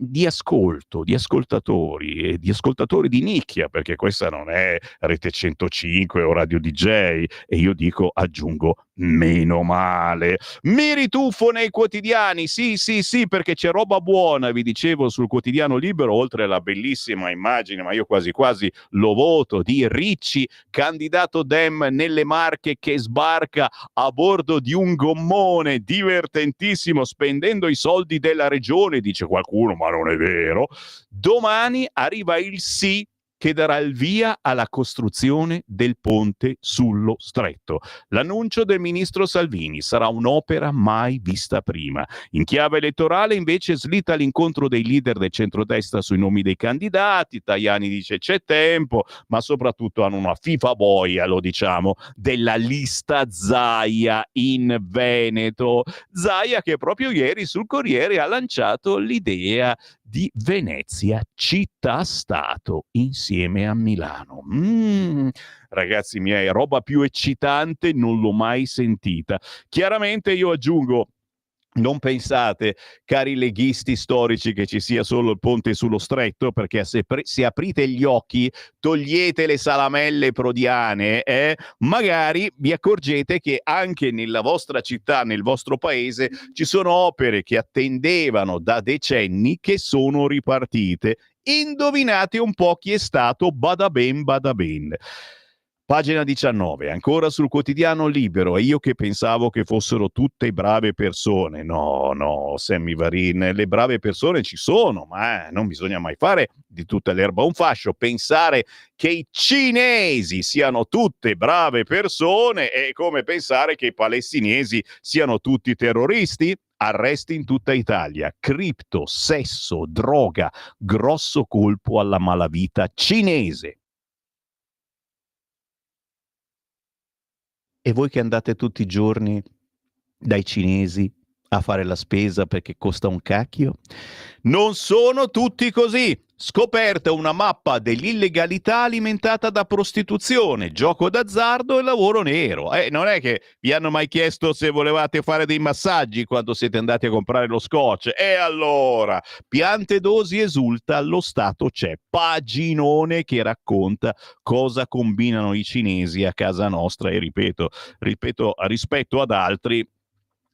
di ascolto, di ascoltatori e di ascoltatori di nicchia, perché questa non è Rete 105 o Radio DJ, e io dico, aggiungo, meno male. Mi rituffo nei quotidiani, sì, perché c'è roba buona, vi dicevo, sul quotidiano Libero, oltre alla bellissima immagine, ma io quasi quasi lo voto, di Ricci, candidato Dem nelle Marche, che sbarca a bordo di un gommone divertentissimo, spendendo i soldi della regione, dice qualcuno, ma non è vero. Domani arriva il sì che darà il via alla costruzione del ponte sullo Stretto. L'annuncio del ministro Salvini: sarà un'opera mai vista prima. In chiave elettorale invece slitta l'incontro dei leader del centrodestra sui nomi dei candidati. Tajani dice c'è tempo, ma soprattutto hanno una FIFA boia, lo diciamo, della lista Zaia in Veneto. Zaia che proprio ieri sul Corriere ha lanciato l'idea di Venezia città-stato insieme a Milano. Ragazzi miei, roba più eccitante non l'ho mai sentita. Chiaramente io aggiungo, non pensate, cari leghisti storici, che ci sia solo il ponte sullo Stretto, perché se aprite gli occhi, togliete le salamelle prodiane, magari vi accorgete che anche nella vostra città, nel vostro paese, ci sono opere che attendevano da decenni che sono ripartite. Indovinate un po' chi è stato? Bada ben, bada ben. Pagina 19, ancora sul quotidiano Libero, e io che pensavo che fossero tutte brave persone. No, Sammy Varin, le brave persone ci sono, ma non bisogna mai fare di tutta l'erba un fascio. Pensare che i cinesi siano tutte brave persone è come pensare che i palestinesi siano tutti terroristi. Arresti in tutta Italia, cripto, sesso, droga, grosso colpo alla malavita cinese. E voi che andate tutti i giorni dai cinesi a fare la spesa perché costa un cacchio? Non sono tutti così. Scoperta una mappa dell'illegalità alimentata da prostituzione, gioco d'azzardo e lavoro nero. Non è che vi hanno mai chiesto se volevate fare dei massaggi quando siete andati a comprare lo scotch? E allora, piante dosi esulta, lo Stato c'è. Paginone che racconta cosa combinano i cinesi a casa nostra, e ripeto, rispetto ad altri,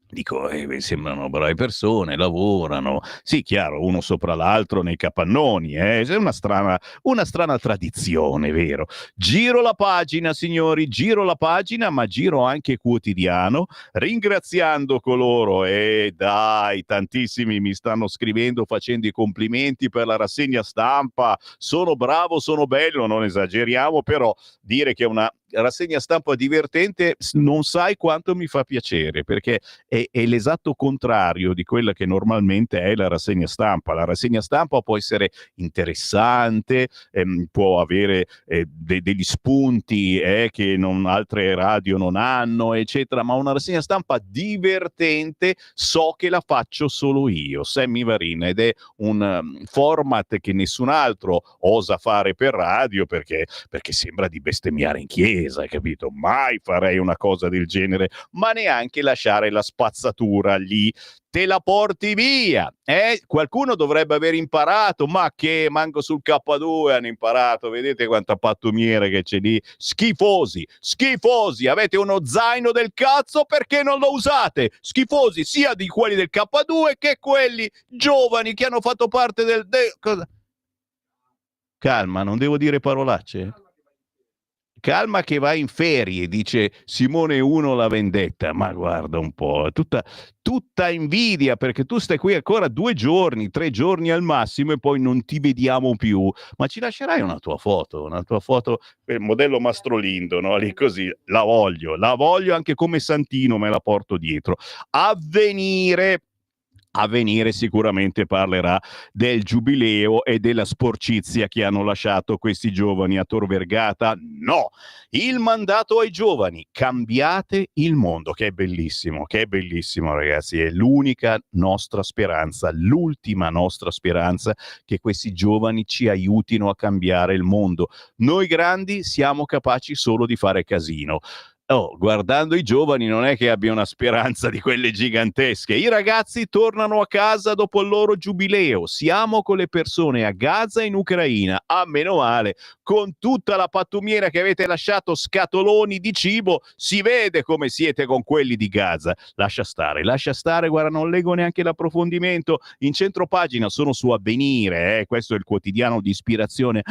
Dico, sembrano brave persone, lavorano. Sì, chiaro, uno sopra l'altro nei capannoni, è una strana tradizione, vero? Giro la pagina, signori, giro la pagina, ma giro anche quotidiano, ringraziando coloro, e dai, tantissimi mi stanno scrivendo facendo i complimenti per la rassegna stampa. Sono bravo, sono bello, non esageriamo, però dire che è una rassegna stampa divertente non sai quanto mi fa piacere, perché è l'esatto contrario di quella che normalmente è la rassegna stampa. La rassegna stampa può essere interessante, può avere degli spunti che altre radio non hanno, eccetera, ma una rassegna stampa divertente so che la faccio solo io, Sammy Varin, ed è un format che nessun altro osa fare per radio, perché sembra di bestemmiare in chiesa, hai capito? Mai farei una cosa del genere, ma neanche lasciare la spazzatura lì. Te la porti via, qualcuno dovrebbe aver imparato, ma che manco sul K2 hanno imparato. Vedete quanta pattumiera che c'è lì? Schifosi, avete uno zaino del cazzo, perché non lo usate? Schifosi sia di quelli del K2 che quelli giovani che hanno fatto parte cosa? Calma, non devo dire parolacce? Calma che va in ferie, dice Simone 1 la vendetta. Ma guarda un po', tutta invidia, perché tu stai qui ancora 2 giorni, 3 giorni al massimo e poi non ti vediamo più. Ma ci lascerai una tua foto per modello Mastrolindo, no? Lì così, la voglio anche come Santino, me la porto dietro. Avvenire sicuramente parlerà del giubileo e della sporcizia che hanno lasciato questi giovani a Tor Vergata. No, il mandato ai giovani: cambiate il mondo, che è bellissimo ragazzi, è l'unica nostra speranza, l'ultima nostra speranza, che questi giovani ci aiutino a cambiare il mondo. Noi grandi siamo capaci solo di fare casino. Guardando i giovani non è che abbia una speranza di quelle gigantesche. I ragazzi tornano a casa dopo il loro giubileo. Siamo con le persone a Gaza e in Ucraina. Meno male, con tutta la pattumiera che avete lasciato scatoloni di cibo, si vede come siete con quelli di Gaza. Lascia stare, guarda, non leggo neanche l'approfondimento. In centro pagina sono su Avvenire, questo è il quotidiano di ispirazione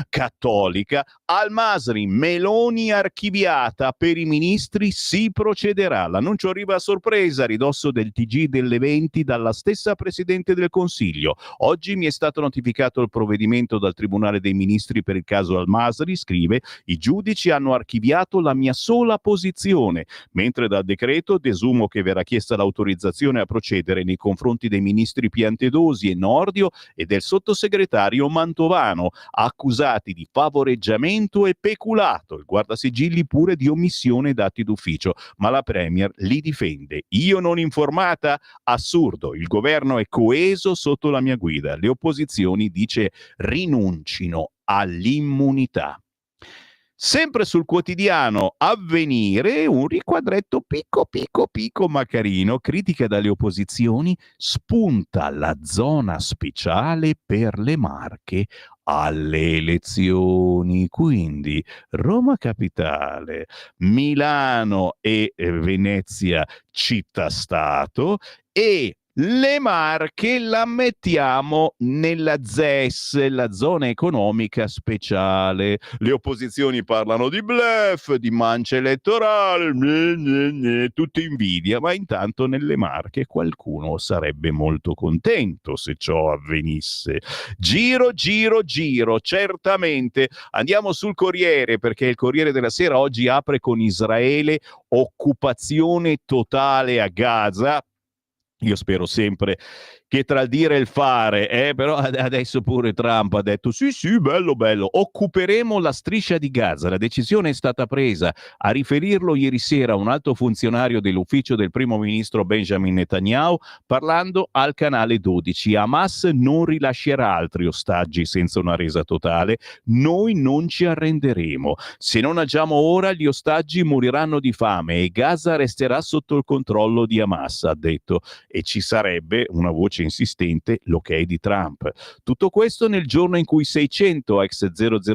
cattolica. Al-Masri, Meloni archiviata, per i ministri si procederà. L'annuncio arriva a sorpresa, a ridosso del TG delle 20 dalla stessa Presidente del Consiglio. Oggi mi è stato notificato il provvedimento dal Tribunale dei Ministri per il caso Al-Masri, scrive: i giudici hanno archiviato la mia sola posizione, mentre dal decreto desumo che verrà chiesta l'autorizzazione a procedere nei confronti dei ministri Piantedosi e Nordio e del sottosegretario Mantovano, accusati di favoreggiamento e peculato. Il guardasigilli pure di omissione dati d'ufficio, ma la Premier li difende. Io non informata? Assurdo, il governo è coeso sotto la mia guida. Le opposizioni, dice, rinuncino all'immunità. Sempre sul quotidiano Avvenire, un riquadretto picco ma carino, critica dalle opposizioni, spunta la zona speciale per le Marche alle elezioni. Quindi Roma Capitale, Milano e Venezia città-stato, e le Marche la mettiamo nella ZES, la zona economica speciale. Le opposizioni parlano di bluff, di mancia elettorale, tutti invidia, ma intanto nelle Marche qualcuno sarebbe molto contento se ciò avvenisse. Giro, certamente. Andiamo sul Corriere, perché il Corriere della Sera oggi apre con Israele, occupazione totale a Gaza. Io spero sempre che tra il dire e il fare, però adesso pure Trump ha detto sì, bello, occuperemo la striscia di Gaza. La decisione è stata presa. A riferirlo ieri sera un alto funzionario dell'ufficio del primo ministro Benjamin Netanyahu, parlando al canale 12. Hamas non rilascerà altri ostaggi senza una resa totale. Noi non ci arrenderemo. Se non agiamo ora, gli ostaggi moriranno di fame e Gaza resterà sotto il controllo di Hamas, ha detto. e ci sarebbe una voce insistente l'ok di Trump. Tutto questo nel giorno in cui 600 ex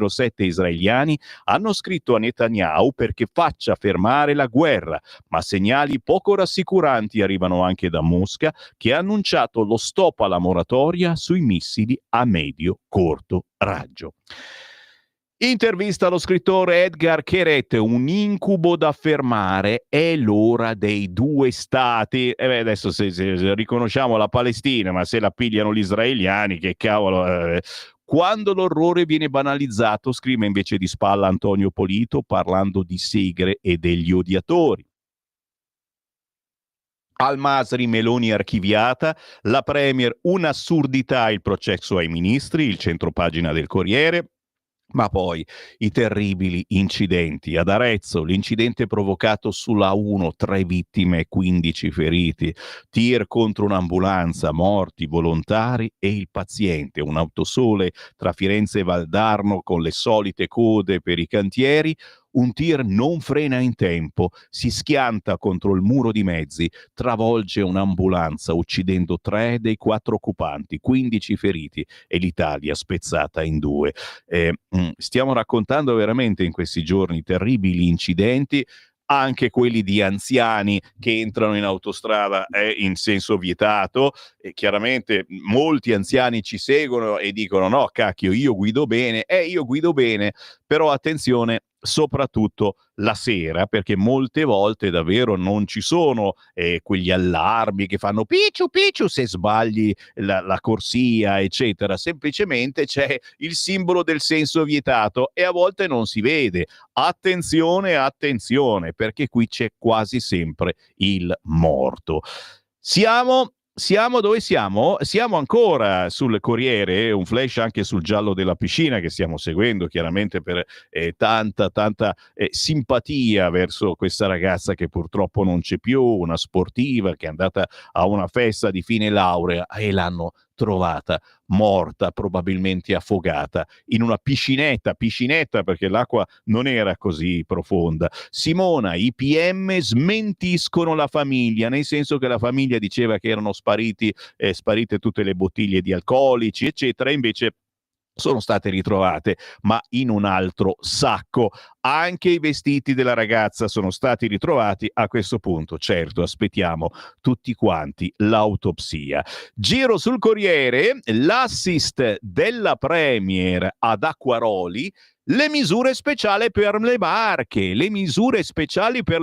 007 israeliani hanno scritto a Netanyahu perché faccia fermare la guerra, ma segnali poco rassicuranti arrivano anche da Mosca, che ha annunciato lo stop alla moratoria sui missili a medio-corto raggio. Intervista allo scrittore Edgar Keret, un incubo da fermare, è l'ora dei due stati. Adesso se riconosciamo la Palestina, ma se la pigliano gli israeliani, che cavolo... Quando l'orrore viene banalizzato, scrive invece di spalla Antonio Polito, parlando di segre e degli odiatori. Al-Masri, Meloni archiviata, la Premier un'assurdità, il processo ai ministri, il centropagina del Corriere. Ma poi i terribili incidenti. Ad Arezzo, l'incidente provocato sulla 1, 3 vittime e 15 feriti. Tir contro un'ambulanza, morti, volontari e il paziente. Un autosole tra Firenze e Valdarno con le solite code per i cantieri. Un tir non frena in tempo, si schianta contro il muro di mezzi, travolge un'ambulanza uccidendo 3 dei 4 occupanti, 15 feriti e l'Italia spezzata in 2. Stiamo raccontando veramente in questi giorni terribili incidenti, anche quelli di anziani che entrano in autostrada in senso vietato, e chiaramente molti anziani ci seguono e dicono no cacchio, io guido bene, però attenzione soprattutto la sera, perché molte volte davvero non ci sono quegli allarmi che fanno picciu picciu se sbagli la corsia eccetera, semplicemente c'è il simbolo del senso vietato e a volte non si vede. Attenzione, perché qui c'è quasi sempre il morto. Siamo dove siamo? Siamo ancora sul Corriere, un flash anche sul giallo della piscina che stiamo seguendo chiaramente per tanta simpatia verso questa ragazza che purtroppo non c'è più, una sportiva che è andata a una festa di fine laurea e l'hanno trovata morta, probabilmente affogata in una piscinetta perché l'acqua non era così profonda. Simona, i PM smentiscono la famiglia, nel senso che la famiglia diceva che erano sparite tutte le bottiglie di alcolici eccetera, invece sono state ritrovate, ma in un altro sacco. Anche i vestiti della ragazza sono stati ritrovati. A questo punto, certo, aspettiamo tutti quanti l'autopsia. Giro sul Corriere, l'assist della Premier ad Acquaroli, le misure speciali per le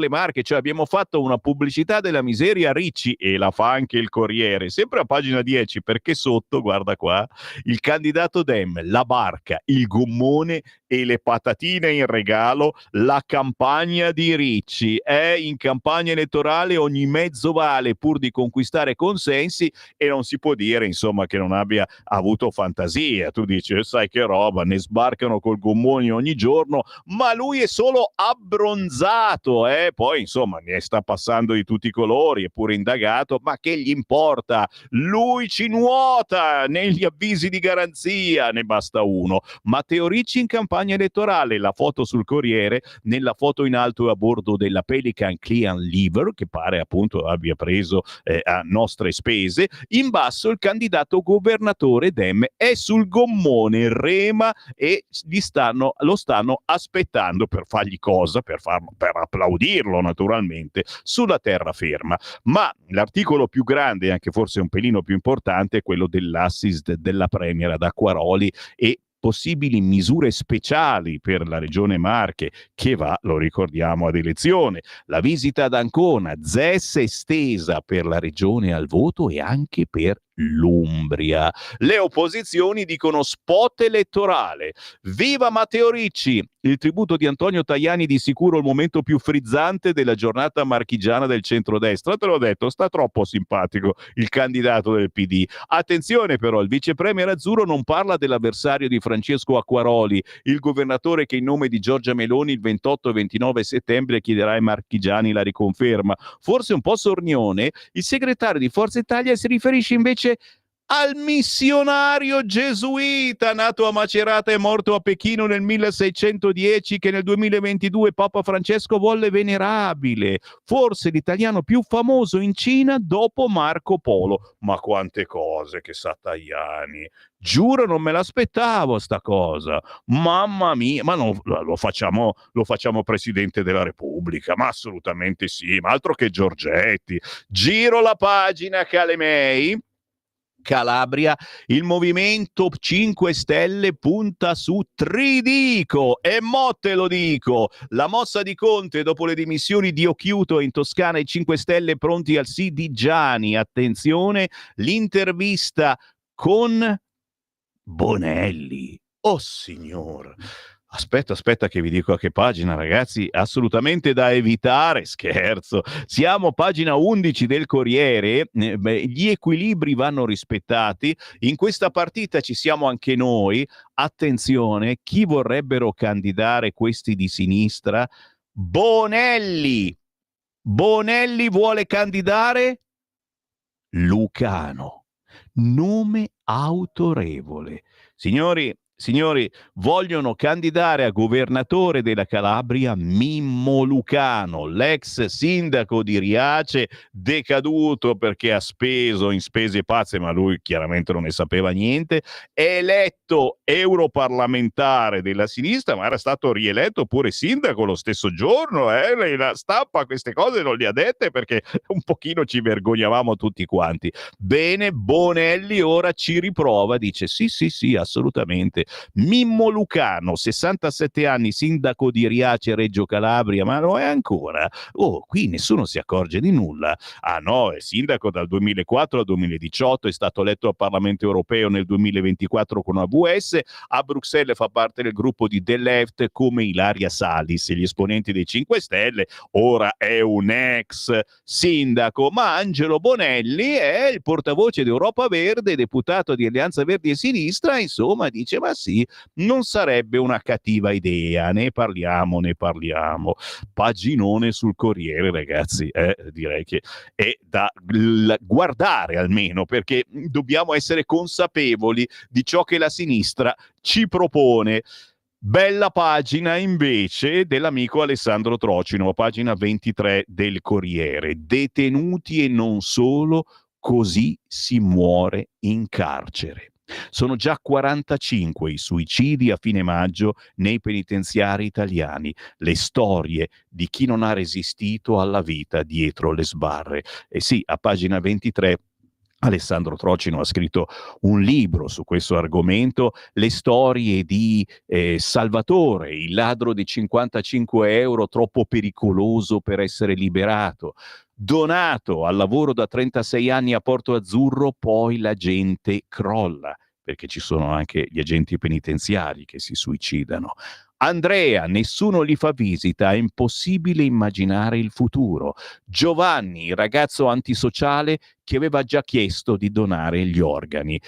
Marche, cioè abbiamo fatto una pubblicità della miseria a Ricci e la fa anche il Corriere, sempre a pagina 10, perché sotto, guarda qua, il candidato Dem, la barca, il gommone e le patatine in regalo, la campagna di Ricci. In campagna elettorale ogni mezzo vale pur di conquistare consensi e non si può dire insomma che non abbia avuto fantasia. Tu dici sai che roba, ne sbarcano col gommone ogni giorno, ma lui è solo abbronzato, poi insomma ne sta passando di tutti i colori, è pure indagato, ma che gli importa? Lui ci nuota negli avvisi di garanzia, ne basta uno. Matteo Ricci in campagna elettorale, la foto sul Corriere, nella foto in alto a bordo della Pelican Clean Liver, che pare appunto abbia preso a nostre spese, in basso il candidato governatore Dem è sul gommone, rema e lo stanno aspettando per fargli cosa? Per applaudirlo naturalmente sulla terraferma. Ma l'articolo più grande e anche forse un pelino più importante è quello dell'assist della Premier ad Acquaroli e possibili misure speciali per la regione Marche che va, lo ricordiamo, ad elezione. La visita ad Ancona, ZES estesa per la regione al voto e anche per l'Umbria. Le opposizioni dicono spot elettorale. Viva Matteo Ricci! Il tributo di Antonio Tajani di sicuro il momento più frizzante della giornata marchigiana del centrodestra. Te l'ho detto, sta troppo simpatico il candidato del PD. Attenzione però, il vice premier azzurro non parla dell'avversario di Francesco Acquaroli, il governatore che in nome di Giorgia Meloni il 28 e 29 settembre chiederà ai marchigiani la riconferma. Forse un po' sornione, il segretario di Forza Italia si riferisce invece al missionario gesuita nato a Macerata e morto a Pechino nel 1610, che nel 2022 Papa Francesco volle venerabile, forse l'italiano più famoso in Cina dopo Marco Polo. Ma quante cose che sa Tajani, giuro non me l'aspettavo sta cosa, mamma mia, ma no, lo facciamo presidente della Repubblica, ma assolutamente sì, ma altro che Giorgetti. Giro la pagina, Calemei. Calabria, il Movimento 5 Stelle punta su Tridico, e mo te lo dico, la mossa di Conte dopo le dimissioni di Occhiuto in Toscana, i 5 Stelle pronti al sì di Gianni. Attenzione, l'intervista con Bonelli. Oh signor, aspetta che vi dico a che pagina, ragazzi, assolutamente da evitare, scherzo. Siamo a pagina 11 del Corriere. Gli equilibri vanno rispettati, in questa partita ci siamo anche noi. Attenzione, chi vorrebbero candidare questi di sinistra? Bonelli vuole candidare Lucano, nome autorevole. Signori, vogliono candidare a governatore della Calabria Mimmo Lucano, l'ex sindaco di Riace, decaduto perché ha speso in spese pazze, ma lui chiaramente non ne sapeva niente, eletto europarlamentare della sinistra, ma era stato rieletto pure sindaco lo stesso giorno. La stampa queste cose non le ha dette perché un pochino ci vergognavamo tutti quanti. Bene, Bonelli ora ci riprova, dice sì, assolutamente. Mimmo Lucano, 67 anni, sindaco di Riace, Reggio Calabria, ma lo è ancora? Oh, qui nessuno si accorge di nulla. Ah no, è sindaco dal 2004 al 2018, è stato eletto al Parlamento Europeo nel 2024 con AVS, a Bruxelles fa parte del gruppo di The Left come Ilaria Salis e gli esponenti dei 5 Stelle, ora è un ex sindaco, ma Angelo Bonelli è il portavoce di Europa Verde, deputato di Alleanza Verdi e Sinistra, insomma dice ma sì, non sarebbe una cattiva idea, ne parliamo. Paginone sul Corriere, ragazzi, direi che è da guardare almeno, perché dobbiamo essere consapevoli di ciò che la sinistra ci propone. Bella pagina invece dell'amico Alessandro Trocino, pagina 23 del Corriere. Detenuti e non solo, così si muore in carcere. Sono già 45 i suicidi a fine maggio nei penitenziari italiani, le storie di chi non ha resistito alla vita dietro le sbarre. E sì, a pagina 23 Alessandro Trocino ha scritto un libro su questo argomento, le storie di Salvatore, il ladro di 55 euro troppo pericoloso per essere liberato. Donato al lavoro da 36 anni a Porto Azzurro, poi la gente crolla, perché ci sono anche gli agenti penitenziari che si suicidano. Andrea, nessuno gli fa visita, è impossibile immaginare il futuro. Giovanni, ragazzo antisociale che aveva già chiesto di donare gli organi.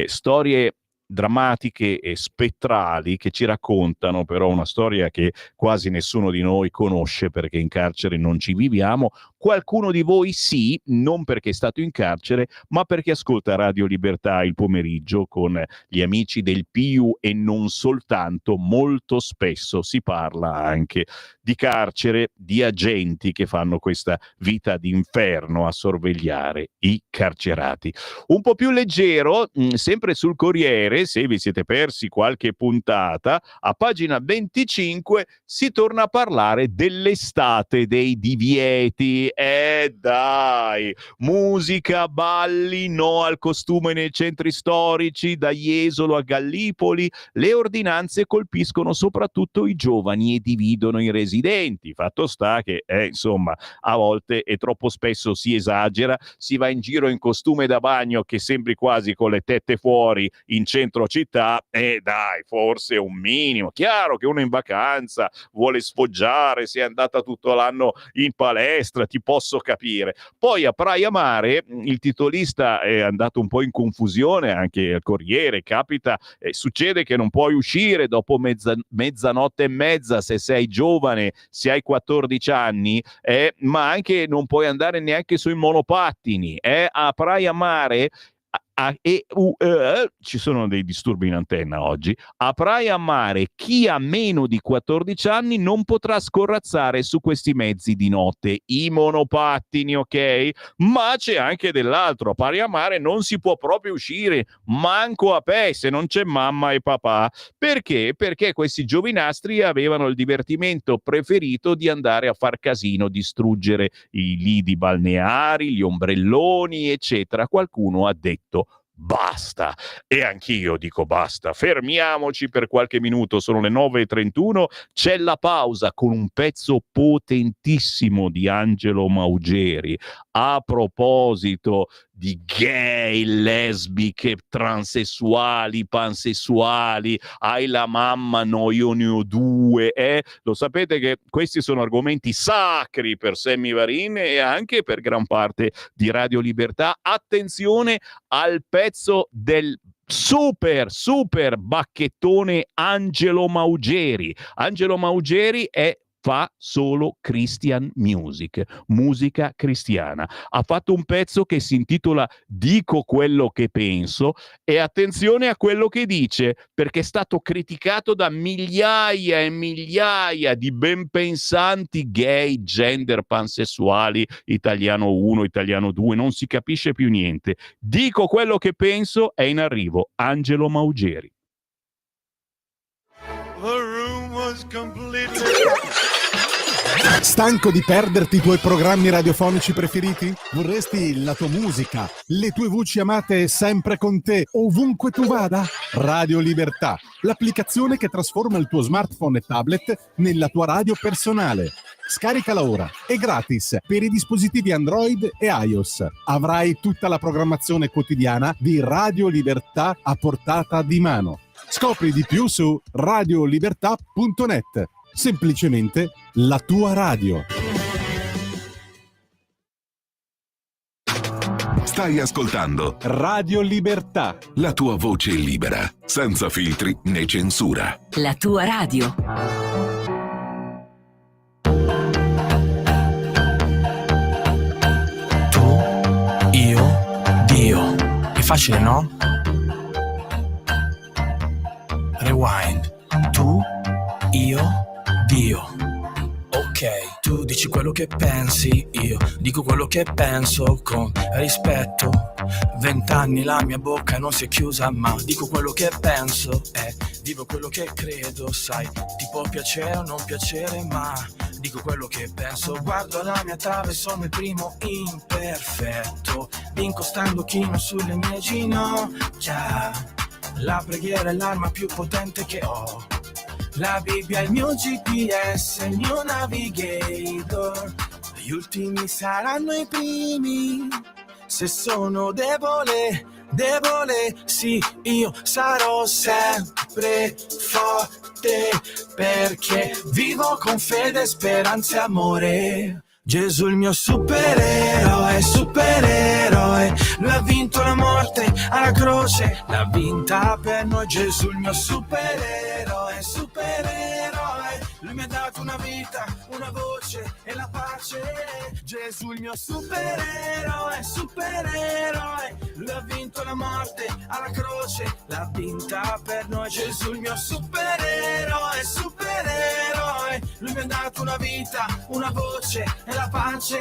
Storie drammatiche e spettrali che ci raccontano però una storia che quasi nessuno di noi conosce perché in carcere non ci viviamo. Qualcuno di voi sì, non perché è stato in carcere, ma perché ascolta Radio Libertà il pomeriggio con gli amici del PIU e non soltanto. Molto spesso si parla anche di carcere, di agenti che fanno questa vita d'inferno a sorvegliare i carcerati. Un po' più leggero, sempre sul Corriere, se vi siete persi qualche puntata, a pagina 25 si torna a parlare dell'estate dei divieti. Dai, musica, balli, no al costume nei centri storici, da Jesolo a Gallipoli. Le ordinanze colpiscono soprattutto i giovani e dividono i residenti. Fatto sta che, insomma, a volte e troppo spesso si esagera, si va in giro in costume da bagno che sembri quasi con le tette fuori in centro città, e dai, forse un minimo. Chiaro che uno in vacanza vuole sfoggiare, si è andata tutto l'anno in palestra, ti posso capire. Poi a Praia Mare il titolista è andato un po' in confusione, anche al Corriere capita, succede che non puoi uscire dopo mezzanotte e mezza se sei giovane, se hai 14 anni, ma anche non puoi andare neanche sui monopattini. A Praia Mare ci sono dei disturbi in antenna oggi. A Praia Mare chi ha meno di 14 anni non potrà scorrazzare su questi mezzi di notte, i monopattini, ok? Ma c'è anche dell'altro. A Praia Mare non si può proprio uscire, manco a pe, se non c'è mamma e papà. Perché? Perché questi giovinastri avevano il divertimento preferito di andare a far casino, distruggere i lidi balneari, gli ombrelloni, eccetera. Qualcuno ha detto basta, e anch'io dico basta, fermiamoci per qualche minuto, sono le 9:31, c'è la pausa con un pezzo potentissimo di Angelo Maugeri a proposito di gay, lesbiche, transessuali, pansessuali, hai la mamma, no io ne ho due, lo sapete che questi sono argomenti sacri per Sammy Varin e anche per gran parte di Radio Libertà. Attenzione al pezzo del super bacchettone Angelo Maugeri. Angelo Maugeri fa solo Christian music, musica cristiana. Ha fatto un pezzo che si intitola Dico quello che penso, e attenzione a quello che dice, perché è stato criticato da migliaia e migliaia di ben pensanti gay, gender, pansessuali, italiano 1, italiano 2, non si capisce più niente. Dico quello che penso, è in arrivo Angelo Maugeri. Stanco di perderti i tuoi programmi radiofonici preferiti? Vorresti la tua musica, le tue voci amate sempre con te, ovunque tu vada? Radio Libertà, l'applicazione che trasforma il tuo smartphone e tablet nella tua radio personale. Scaricala ora, è gratis per i dispositivi Android e iOS. Avrai tutta la programmazione quotidiana di Radio Libertà a portata di mano. Scopri di più su radiolibertà.net. Semplicemente la tua radio. Stai ascoltando Radio Libertà. la tua voce libera, senza filtri né censura. La tua radio. Tu, io, Dio. È facile, no? Rewind. Tu, io, Dio. Ok, tu dici quello che pensi, io dico quello che penso con rispetto. 20 anni la mia bocca non si è chiusa, ma dico quello che penso e vivo quello che credo, sai. Ti può piacere o non piacere, ma dico quello che penso. Guardo la mia trave, sono il primo imperfetto, vinco stando chino sulle mie ginocchia. La preghiera è l'arma più potente che ho. La Bibbia è il mio GPS, il mio navigator. Gli ultimi saranno i primi. Se sono debole, sì, io sarò sempre forte, perché vivo con fede, speranza e amore. Gesù il mio supereroe, lui ha vinto la morte alla croce, l'ha vinta per noi. Gesù il mio supereroe, lui mi ha dato una vita, una voce e la pace. Gesù il mio supereroe, lui ha vinto la morte alla croce, l'ha vinta per noi. Gesù il mio supereroe, lui mi ha dato una vita, una voce e la pace.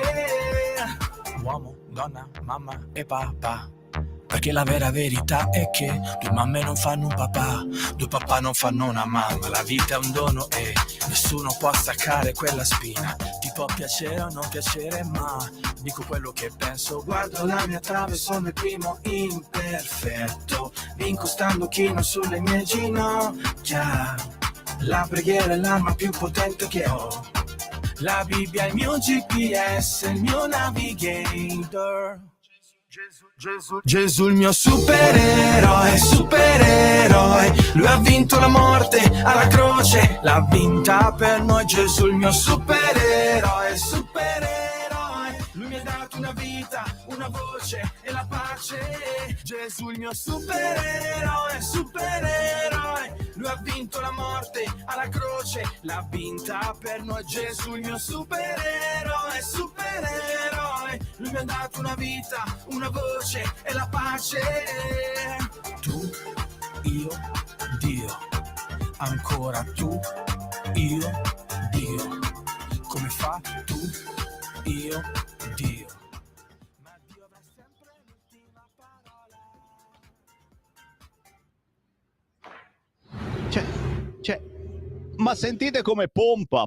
Uomo, donna, mamma e papà, perché la vera verità è che due mamme non fanno un papà, due papà non fanno una mamma. La vita è un dono e nessuno può staccare quella spina. Ti può piacere o non piacere, ma dico quello che penso. Guardo la mia trave, sono il primo imperfetto, vinco stando chino sulle mie ginocchia. La preghiera è l'arma più potente che ho. La Bibbia è il mio GPS, il mio navigator. Gesù il mio supereroe, lui ha vinto la morte alla croce, l'ha vinta per noi. Gesù il mio supereroe, lui mi ha dato una vita, una voce e la pace. Gesù il mio supereroe, lui ha vinto la morte alla croce, l'ha vinta per noi. Gesù il mio supereroe, lui mi ha dato una vita, una voce e la pace. Tu, io, Dio, ancora tu, io, Dio, come fa tu, io, Dio. Ma Dio avrà sempre l'ultima parola. Ma sentite come pompa,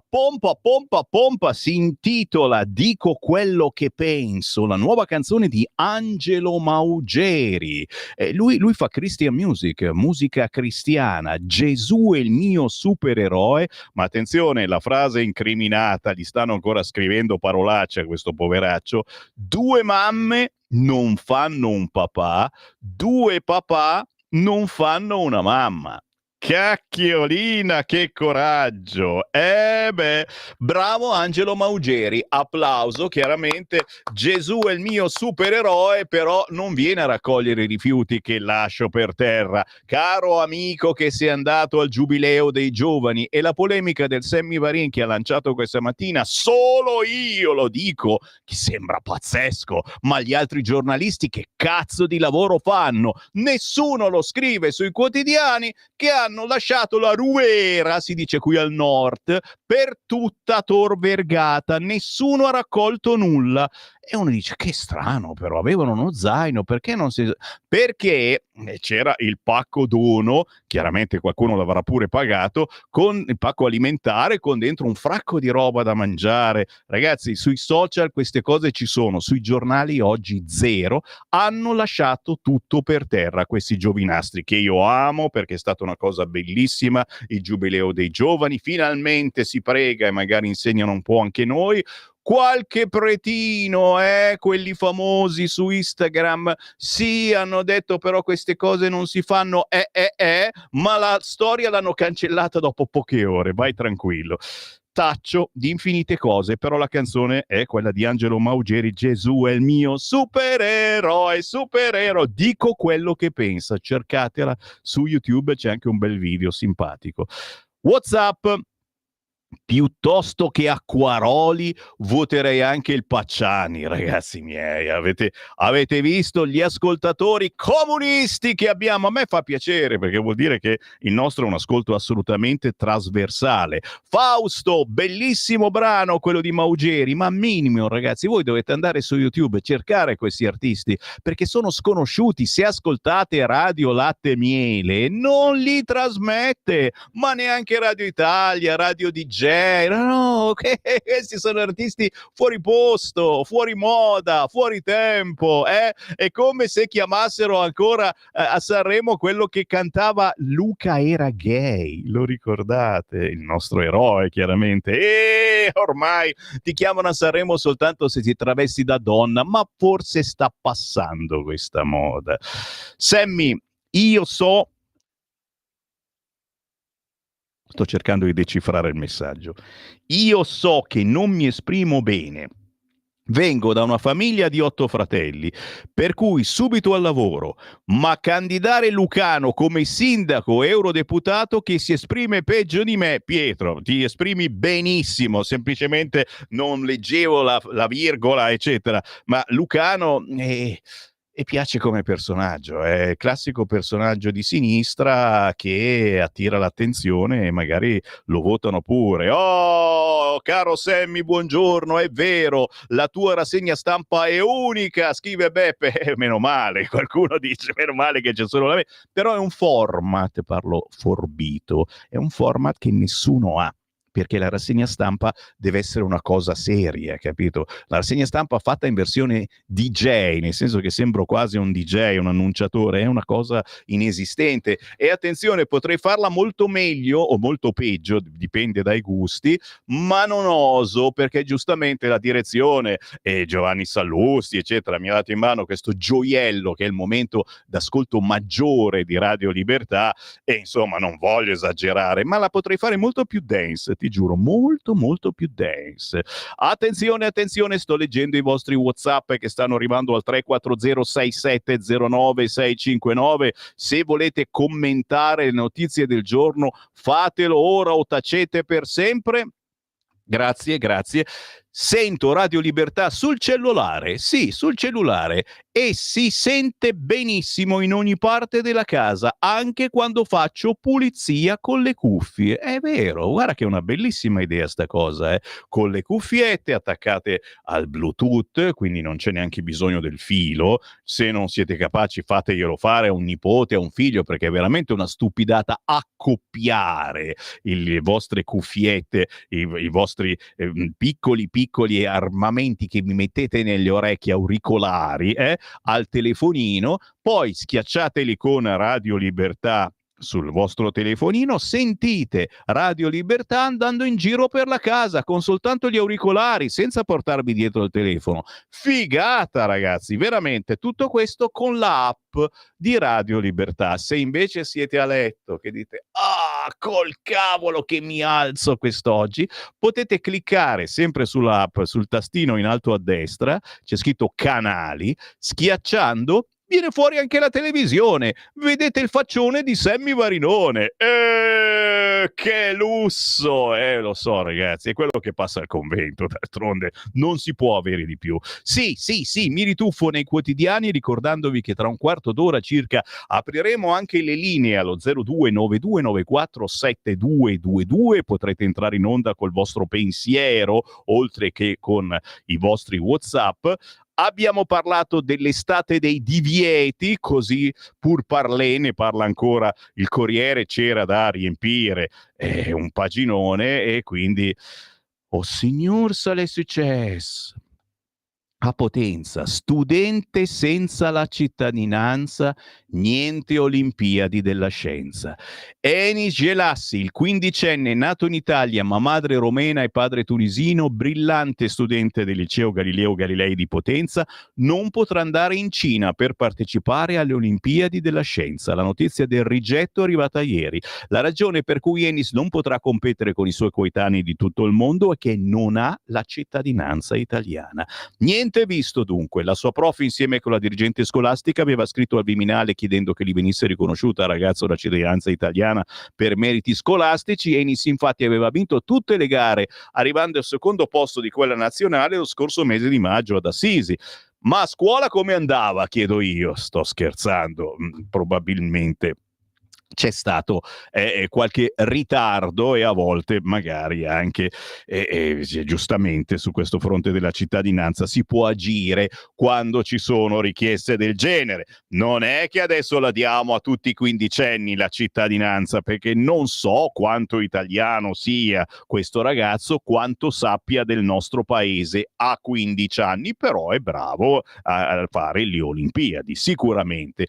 si intitola Dico quello che penso, la nuova canzone di Angelo Maugeri. Lui fa Christian music, musica cristiana. Gesù è il mio supereroe, ma attenzione, la frase incriminata, gli stanno ancora scrivendo parolacce a questo poveraccio. 2 mamme non fanno un papà, 2 papà non fanno una mamma. Cacchiolina, che coraggio! Bravo Angelo Maugeri, applauso. Chiaramente Gesù è il mio supereroe, però non viene a raccogliere i rifiuti che lascio per terra. Caro amico che sei andato al giubileo dei giovani, e la polemica del Sammy Varin che ha lanciato questa mattina, solo io lo dico, che sembra pazzesco, ma gli altri giornalisti che cazzo di lavoro fanno? Nessuno lo scrive sui quotidiani che hanno lasciato la ruera, si dice qui al nord, per tutta Tor Vergata. Nessuno ha raccolto nulla. E uno dice, che strano, però avevano uno zaino, perché non si... Perché c'era il pacco dono, chiaramente qualcuno l'avrà pure pagato, con il pacco alimentare, con dentro un fracco di roba da mangiare. Ragazzi, sui social queste cose ci sono, sui giornali oggi zero. Hanno lasciato tutto per terra questi giovinastri, che io amo perché è stata una cosa bellissima, il giubileo dei giovani. Finalmente si prega e magari insegnano un po' anche noi. Qualche pretino, quelli famosi su Instagram, sì, hanno detto però queste cose non si fanno, ma la storia l'hanno cancellata dopo poche ore, vai tranquillo. Taccio di infinite cose, però la canzone è quella di Angelo Maugeri, Gesù è il mio supereroe, dico quello che pensa, cercatela su YouTube, c'è anche un bel video simpatico. WhatsApp. Piuttosto che Acquaroli voterei anche il Pacciani, ragazzi miei. Avete visto gli ascoltatori comunisti che abbiamo? A me fa piacere, perché vuol dire che il nostro è un ascolto assolutamente trasversale. Fausto, bellissimo brano quello di Maugeri, ma minimo, ragazzi, voi dovete andare su YouTube e cercare questi artisti, perché sono sconosciuti. Se ascoltate Radio Latte e Miele non li trasmette, ma neanche Radio Italia, Radio DJ. No, questi sono artisti fuori posto, fuori moda, fuori tempo. È come se chiamassero ancora a Sanremo quello che cantava Luca era gay, lo ricordate? Il nostro eroe, chiaramente. E ormai ti chiamano a Sanremo soltanto se ti travesti da donna, ma forse sta passando questa moda. Sammy, io so... Sto cercando di decifrare il messaggio. Io so che non mi esprimo bene. Vengo da una famiglia di 8 fratelli, per cui subito al lavoro, ma candidare Lucano come sindaco e eurodeputato che si esprime peggio di me, Pietro, ti esprimi benissimo, semplicemente non leggevo la virgola, eccetera, ma Lucano... E piace come personaggio, è il classico personaggio di sinistra che attira l'attenzione e magari lo votano pure. Oh, caro Sammy, buongiorno, è vero, la tua rassegna stampa è unica, scrive Beppe, meno male, qualcuno dice meno male che c'è solo la me, però è un format, parlo forbito, è un format che nessuno ha. Perché la rassegna stampa deve essere una cosa seria, capito? La rassegna stampa fatta in versione DJ, nel senso che sembro quasi un DJ, un annunciatore, è una cosa inesistente. E attenzione, potrei farla molto meglio o molto peggio, dipende dai gusti, ma non oso, perché giustamente la direzione e Giovanni Sallusti, eccetera, mi ha dato in mano questo gioiello che è il momento d'ascolto maggiore di Radio Libertà, e insomma non voglio esagerare, ma la potrei fare molto più dense, ti giuro, molto molto più dense. Attenzione, sto leggendo i vostri WhatsApp che stanno arrivando al 3406709659. Se volete commentare le notizie del giorno, fatelo ora o tacete per sempre. Grazie. sento Radio Libertà sul cellulare, sì, sul cellulare, e si sente benissimo in ogni parte della casa, anche quando faccio pulizia con le cuffie. È vero, guarda che è una bellissima idea sta cosa, con le cuffiette attaccate al Bluetooth, quindi non c'è neanche bisogno del filo. Se non siete capaci, fateglielo fare a un nipote, a un figlio, perché è veramente una stupidata accoppiare le vostre cuffiette, i vostri piccoli armamenti che vi mettete nelle orecchie, auricolari, al telefonino, poi schiacciateli con Radio Libertà sul vostro telefonino, sentite Radio Libertà andando in giro per la casa con soltanto gli auricolari, senza portarvi dietro il telefono. Figata, ragazzi, veramente, tutto questo con l'app di Radio Libertà. Se invece siete a letto che dite col cavolo che mi alzo quest'oggi, potete cliccare sempre sull'app, sul tastino in alto a destra, c'è scritto canali, schiacciando viene fuori anche la televisione, vedete il faccione di Sammy Varinone. Che lusso! Lo so, ragazzi, è quello che passa al convento, d'altronde non si può avere di più. Sì, mi rituffo nei quotidiani ricordandovi che tra un quarto d'ora circa apriremo anche le linee allo 0292947222, potrete entrare in onda col vostro pensiero, oltre che con i vostri WhatsApp. Abbiamo parlato dell'estate dei divieti, così pur parlé, ne parla ancora il Corriere, c'era da riempire un paginone, e quindi oh signor sale successo a Potenza, studente senza la cittadinanza, niente Olimpiadi della scienza. Enis Gelassi, il quindicenne nato in Italia ma madre romena e padre tunisino, brillante studente del liceo Galileo Galilei di Potenza, non potrà andare in Cina per partecipare alle Olimpiadi della scienza. La notizia del rigetto è arrivata ieri. La ragione per cui Enis non potrà competere con i suoi coetanei di tutto il mondo è che non ha la cittadinanza italiana. Niente visto dunque. La sua prof, insieme con la dirigente scolastica, aveva scritto al Viminale chiedendo che gli venisse riconosciuta al ragazzo la cittadinanza italiana per meriti scolastici. Enis infatti aveva vinto tutte le gare, arrivando al secondo posto di quella nazionale lo scorso mese di maggio ad Assisi. Ma a scuola come andava, chiedo io? Sto scherzando, probabilmente c'è stato qualche ritardo, e a volte magari anche giustamente su questo fronte della cittadinanza si può agire quando ci sono richieste del genere. Non è che adesso la diamo a tutti i quindicenni la cittadinanza, perché non so quanto italiano sia questo ragazzo, quanto sappia del nostro paese a 15 anni, però è bravo a fare le Olimpiadi, sicuramente.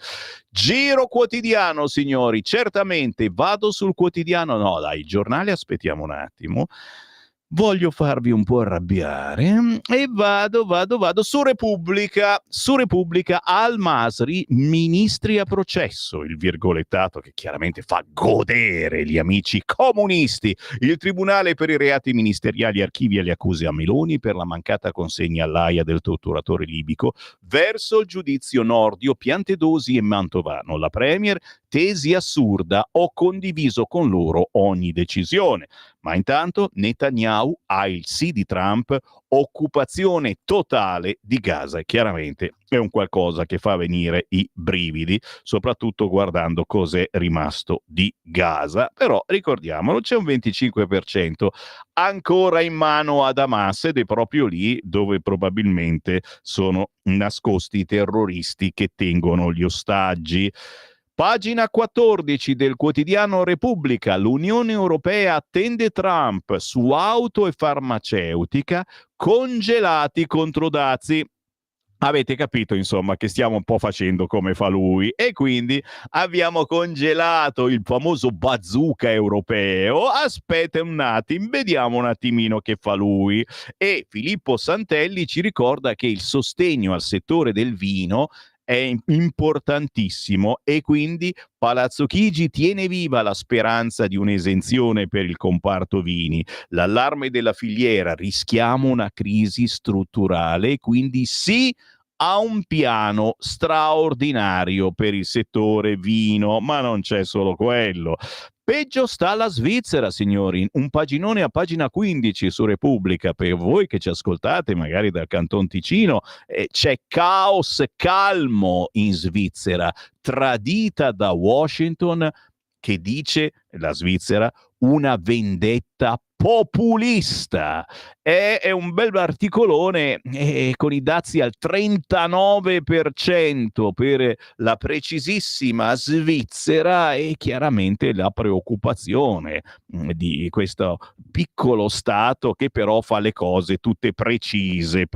Giro quotidiano, signori, certamente vado sul quotidiano, no dai, il giornale aspettiamo un attimo, voglio farvi un po' arrabbiare e vado su Repubblica. Al Masri, ministri a processo, il virgolettato che chiaramente fa godere gli amici comunisti. Il tribunale per i reati ministeriali archivia le accuse a Meloni per la mancata consegna all'Aia del torturatore libico. Verso il giudizio Nordio, Piantedosi e Mantovano. La premier: tesi assurda, ho condiviso con loro ogni decisione. Ma intanto Netanyahu ha il sì di Trump, occupazione totale di Gaza. E chiaramente è un qualcosa che fa venire i brividi, soprattutto guardando cos'è rimasto di Gaza. Però ricordiamolo, c'è un 25% ancora in mano ad Hamas, ed è proprio lì dove probabilmente sono nascosti i terroristi che tengono gli ostaggi. Pagina 14 del quotidiano Repubblica: l'Unione Europea attende Trump su auto e farmaceutica, congelati contro dazi. Avete capito, insomma, che stiamo un po' facendo come fa lui, e quindi abbiamo congelato il famoso bazooka europeo. Aspetta un attimo, vediamo un attimino che fa lui. E Filippo Santelli ci ricorda che il sostegno al settore del vino è importantissimo, e quindi Palazzo Chigi tiene viva la speranza di un'esenzione per il comparto vini. L'allarme della filiera: rischiamo una crisi strutturale, quindi sì a un piano straordinario per il settore vino. Ma non c'è solo quello. Peggio sta la Svizzera, signori, un paginone a pagina 15 su Repubblica, per voi che ci ascoltate magari dal Canton Ticino, c'è caos calmo in Svizzera, tradita da Washington, che dice, la Svizzera, una vendetta populista. È un bel articolone con i dazi al 39% per la precisissima Svizzera e chiaramente la preoccupazione di questo piccolo stato che però fa le cose tutte precise.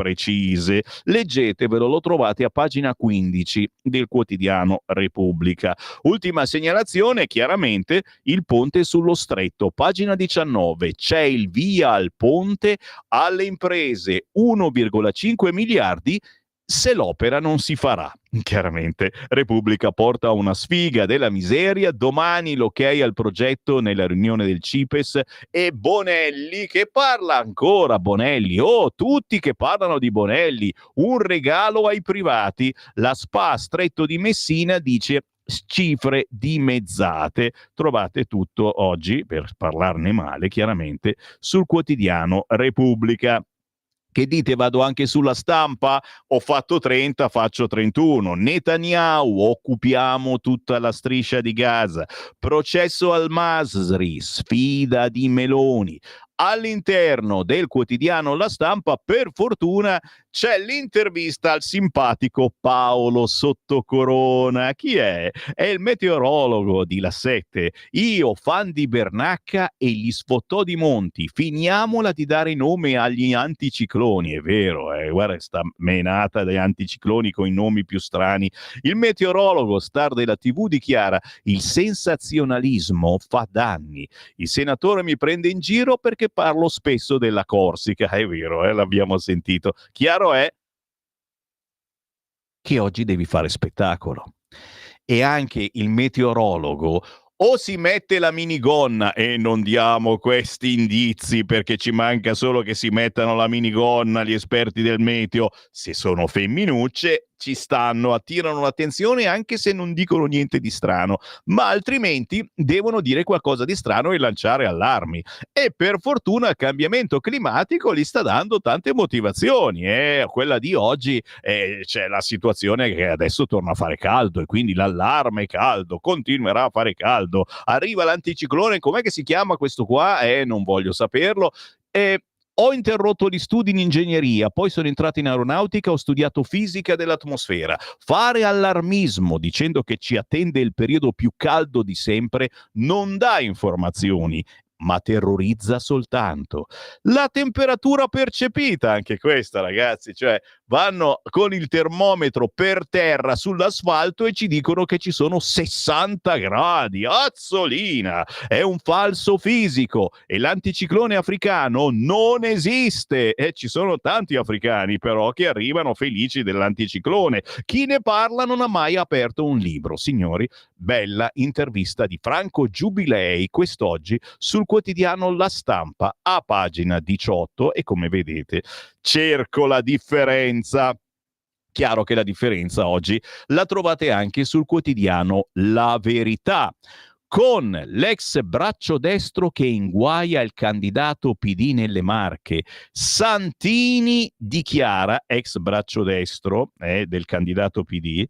Leggetevelo, lo trovate a pagina 15 del quotidiano Repubblica. Ultima segnalazione, chiaramente il ponte sullo stretto, pagina 19, c'è il via al ponte alle imprese, 1,5 miliardi se l'opera non si farà. Chiaramente Repubblica porta una sfiga della miseria, domani l'ok al progetto nella riunione del CIPES e Bonelli che parla ancora, tutti che parlano di Bonelli, un regalo ai privati, la SPA Stretto di Messina dice cifre dimezzate. Trovate tutto oggi, per parlarne male chiaramente, sul quotidiano Repubblica. Che dite, vado anche sulla Stampa? Ho fatto 30, faccio 31. Netanyahu, occupiamo tutta la striscia di Gaza. Processo al Masri, sfida di Meloni. All'interno del quotidiano La Stampa, per fortuna, c'è l'intervista al simpatico Paolo Sottocorona. Chi è? È il meteorologo di La 7. Io, fan di Bernacca e gli sfottò di Monti. Finiamola di dare nome agli anticicloni. È vero, guarda sta menata degli anticicloni con i nomi più strani. Il meteorologo, star della TV, dichiara: il sensazionalismo fa danni. Il senatore mi prende in giro perché parlo spesso della Corsica. È vero, l'abbiamo sentito. Chiaro è che oggi devi fare spettacolo. E anche il meteorologo o si mette la minigonna, e non diamo questi indizi perché ci manca solo che si mettano la minigonna gli esperti del meteo, se sono femminucce ci stanno, attirano l'attenzione anche se non dicono niente di strano, ma altrimenti devono dire qualcosa di strano e lanciare allarmi. E per fortuna il cambiamento climatico gli sta dando tante motivazioni. Quella di oggi c'è la situazione che adesso torna a fare caldo e quindi l'allarme caldo, continuerà a fare caldo. Arriva l'anticiclone, com'è che si chiama questo qua? Non voglio saperlo. Ho interrotto gli studi in ingegneria, poi sono entrato in aeronautica, ho studiato fisica dell'atmosfera. Fare allarmismo dicendo che ci attende il periodo più caldo di sempre non dà informazioni, ma terrorizza soltanto. La temperatura percepita, anche questa, ragazzi, cioè vanno con il termometro per terra sull'asfalto e ci dicono che ci sono 60 gradi. Azzolina! È un falso fisico e l'anticiclone africano non esiste. Ci sono tanti africani però che arrivano felici dell'anticiclone. Chi ne parla non ha mai aperto un libro. Signori, bella intervista di Franco Giubilei quest'oggi sul quotidiano La Stampa a pagina 18 e come vedete cerco la differenza. Chiaro che la differenza oggi la trovate anche sul quotidiano La Verità, con l'ex braccio destro che inguaia il candidato PD nelle Marche. Santini dichiara, ex braccio destro del candidato PD,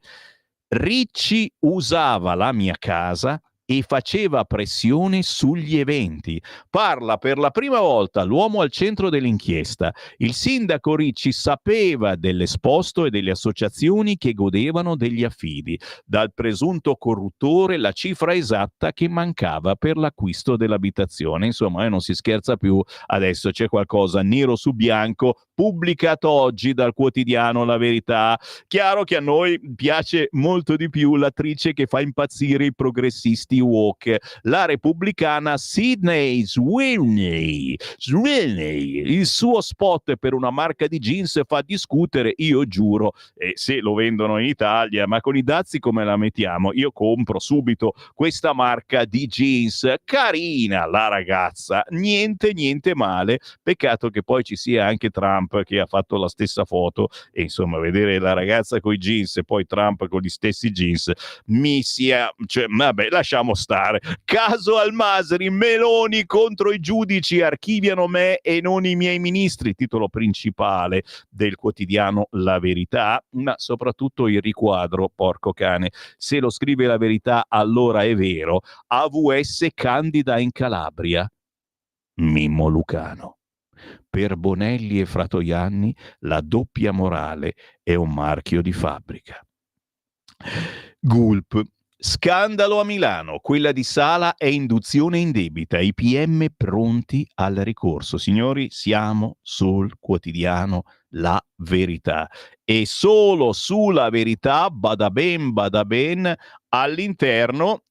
Ricci usava la mia casa e faceva pressione sugli eventi. Parla per la prima volta l'uomo al centro dell'inchiesta. Il sindaco Ricci sapeva dell'esposto e delle associazioni che godevano degli affidi. Dal presunto corruttore la cifra esatta che mancava per l'acquisto dell'abitazione. Insomma, non si scherza più. Adesso c'è qualcosa nero su bianco pubblicato oggi dal quotidiano La Verità. Chiaro che a noi piace molto di più l'attrice che fa impazzire i progressisti woke, la repubblicana Sydney Sweeney. Il suo spot per una marca di jeans fa discutere, io giuro, se lo vendono in Italia, ma con i dazi come la mettiamo? Io compro subito questa marca di jeans. Carina la ragazza, niente male, peccato che poi ci sia anche Trump Trump che ha fatto la stessa foto, e insomma vedere la ragazza con i jeans e poi Trump con gli stessi jeans cioè, vabbè, lasciamo stare. Caso Al-Masri, Meloni contro i giudici, archiviano me e non i miei ministri, titolo principale del quotidiano La Verità, ma soprattutto il riquadro, porco cane, se lo scrive La Verità allora è vero. AVS candida in Calabria, Mimmo Lucano. Per Bonelli e Fratoianni la doppia morale è un marchio di fabbrica. Gulp. Scandalo a Milano, quella di Sala è induzione indebita, i PM pronti al ricorso. Signori, siamo sul quotidiano La Verità e solo sulla Verità, bada ben, all'interno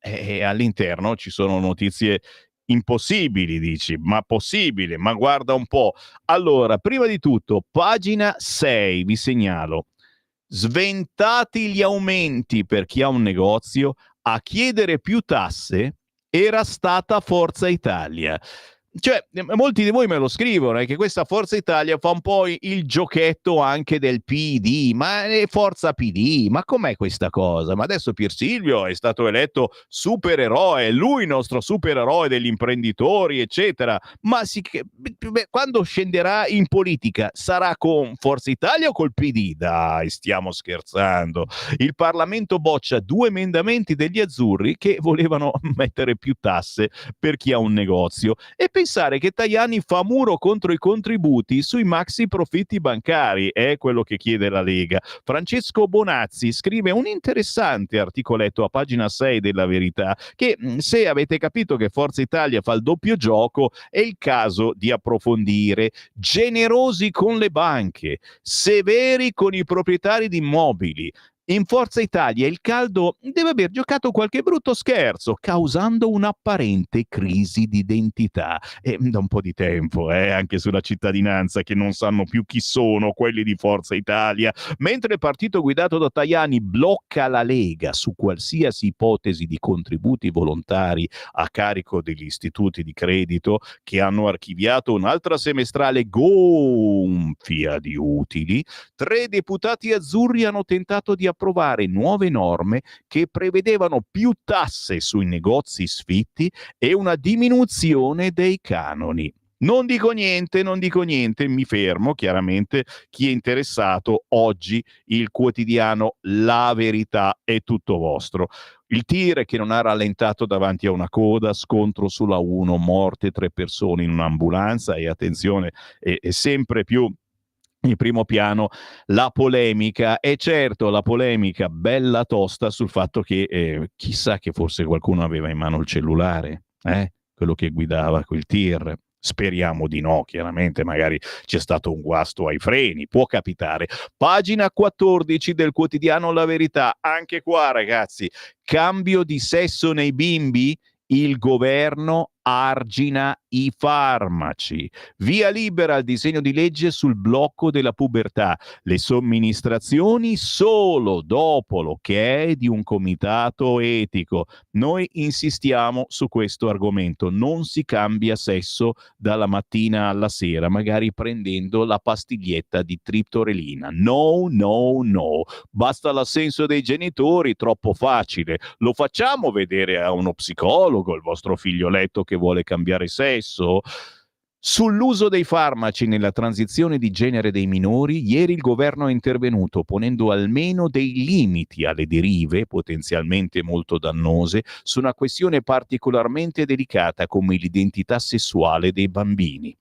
ci sono notizie impossibili, dici, ma possibile, ma guarda un po'. Allora, prima di tutto, pagina 6, vi segnalo. Sventati gli aumenti per chi ha un negozio, a chiedere più tasse era stata Forza Italia. Cioè, molti di voi me lo scrivono, che questa Forza Italia fa un po' il giochetto anche del PD, ma è Forza PD, ma com'è questa cosa? Ma adesso Pier Silvio è stato eletto supereroe, lui il nostro supereroe degli imprenditori, eccetera, ma quando scenderà in politica sarà con Forza Italia o col PD? Dai, stiamo scherzando. Il Parlamento boccia 2 emendamenti degli azzurri che volevano mettere più tasse per chi ha un negozio e pensare che Tajani fa muro contro i contributi sui maxi profitti bancari, è quello che chiede la Lega. Francesco Bonazzi scrive un interessante articoletto a pagina 6 della Verità che, se avete capito che Forza Italia fa il doppio gioco, è il caso di approfondire. Generosi con le banche, severi con i proprietari di immobili. In Forza Italia il caldo deve aver giocato qualche brutto scherzo, causando un'apparente crisi di identità. E da un po' di tempo, anche sulla cittadinanza, che non sanno più chi sono quelli di Forza Italia. Mentre il partito guidato da Tajani blocca la Lega su qualsiasi ipotesi di contributi volontari a carico degli istituti di credito, che hanno archiviato un'altra semestrale gonfia di utili, 3 deputati azzurri hanno tentato di approvare nuove norme che prevedevano più tasse sui negozi sfitti e una diminuzione dei canoni. Non dico niente, mi fermo, chiaramente chi è interessato oggi il quotidiano La Verità è tutto vostro. Il tir che non ha rallentato davanti a una coda, scontro sulla 1, morte 3 persone in un'ambulanza e attenzione, è sempre più in primo piano la polemica, e certo la polemica bella tosta sul fatto che chissà che forse qualcuno aveva in mano il cellulare, quello che guidava quel tir. Speriamo di no, chiaramente, magari c'è stato un guasto ai freni, può capitare. Pagina 14 del quotidiano La Verità, anche qua ragazzi, cambio di sesso nei bimbi? Il governo argina i farmaci. Via libera al disegno di legge sul blocco della pubertà. Le somministrazioni solo dopo l'ok di un comitato etico. Noi insistiamo su questo argomento. Non si cambia sesso dalla mattina alla sera, magari prendendo la pastiglietta di triptorelina. No. Basta l'assenso dei genitori, troppo facile. Lo facciamo vedere a uno psicologo, il vostro figlioletto che vuole cambiare sesso? Sull'uso dei farmaci nella transizione di genere dei minori, ieri il governo è intervenuto ponendo almeno dei limiti alle derive, potenzialmente molto dannose, su una questione particolarmente delicata come l'identità sessuale dei bambini.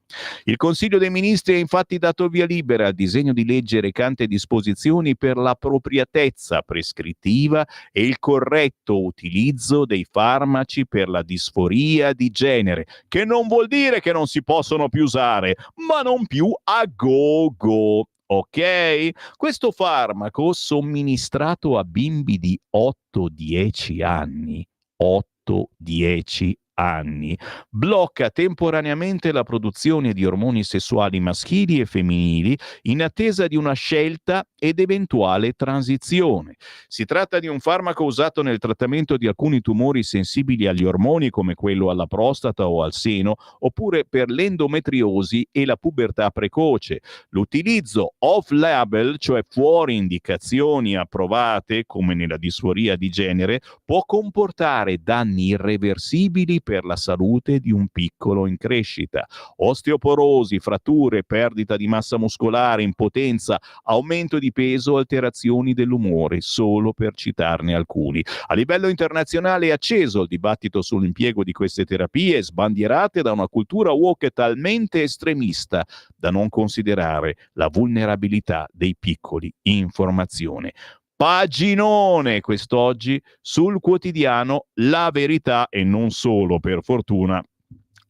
Il Consiglio dei Ministri ha infatti dato via libera al disegno di legge recante disposizioni per l'appropriatezza prescrittiva e il corretto utilizzo dei farmaci per la disforia di genere, che non vuol dire che non si possono più usare, ma non più a go-go. Ok? Questo farmaco somministrato a bimbi di 8-10 anni, 8-10 anni, blocca temporaneamente la produzione di ormoni sessuali maschili e femminili in attesa di una scelta ed eventuale transizione. Si tratta di un farmaco usato nel trattamento di alcuni tumori sensibili agli ormoni, come quello alla prostata o al seno, oppure per l'endometriosi e la pubertà precoce. L'utilizzo off-label, cioè fuori indicazioni approvate, come nella disforia di genere, può comportare danni irreversibili per la salute di un piccolo in crescita. Osteoporosi, fratture, perdita di massa muscolare, impotenza, aumento di peso, alterazioni dell'umore, solo per citarne alcuni. A livello internazionale è acceso il dibattito sull'impiego di queste terapie, sbandierate da una cultura woke talmente estremista da non considerare la vulnerabilità dei piccoli in formazione. Paginone quest'oggi sul quotidiano La Verità, e non solo, per fortuna.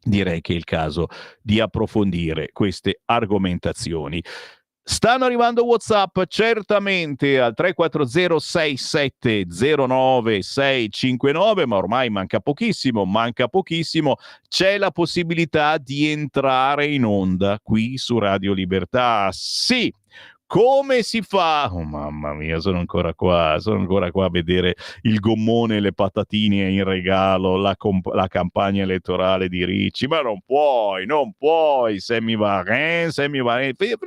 Direi che è il caso di approfondire queste argomentazioni. Stanno arrivando WhatsApp certamente al 340-6709-659, ma ormai manca pochissimo. C'è la possibilità di entrare in onda qui su Radio Libertà. Sì! Come si fa? Oh mamma mia, sono ancora qua a vedere il gommone e le patatine in regalo, la campagna elettorale di Ricci. Ma non puoi, Sammy Varin,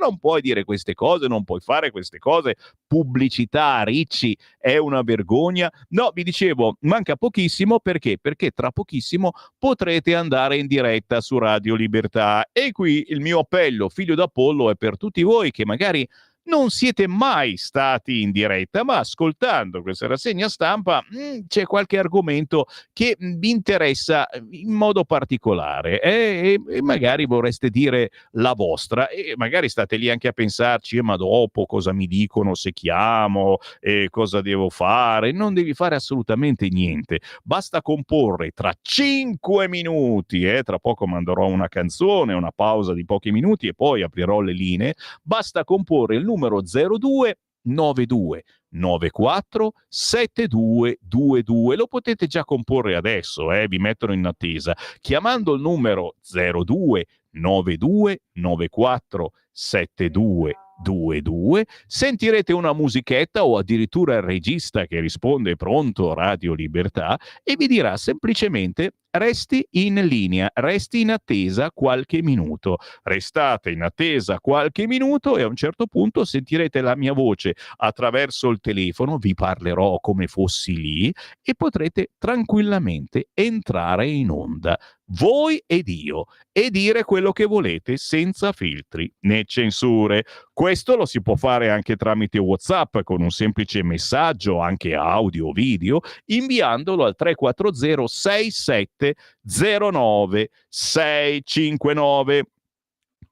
non puoi dire queste cose, non puoi fare queste cose. Pubblicità, Ricci, è una vergogna. No, vi dicevo, manca pochissimo perché tra pochissimo potrete andare in diretta su Radio Libertà. E qui il mio appello, figlio d'Apollo, è per tutti voi che magari non siete mai stati in diretta, ma ascoltando questa rassegna stampa c'è qualche argomento che vi interessa in modo particolare e magari vorreste dire la vostra e magari state lì anche a pensarci, ma dopo cosa mi dicono se chiamo, cosa devo fare? Non devi fare assolutamente niente, basta comporre tra 5 minuti, tra poco manderò una canzone, una pausa di pochi minuti e poi aprirò le linee, basta comporre il numero 02 92 94 7222. Lo potete già comporre adesso, vi mettono in attesa. Chiamando il numero 02 92 94 7222 sentirete una musichetta o addirittura il regista che risponde pronto Radio Libertà e vi dirà semplicemente resti in linea, resti in attesa qualche minuto. Restate in attesa qualche minuto e a un certo punto sentirete la mia voce attraverso il telefono, vi parlerò come fossi lì e potrete tranquillamente entrare in onda, voi ed io, e dire quello che volete senza filtri né censure. Questo lo si può fare anche tramite WhatsApp con un semplice messaggio, anche audio o video, inviandolo al 340 6709 659.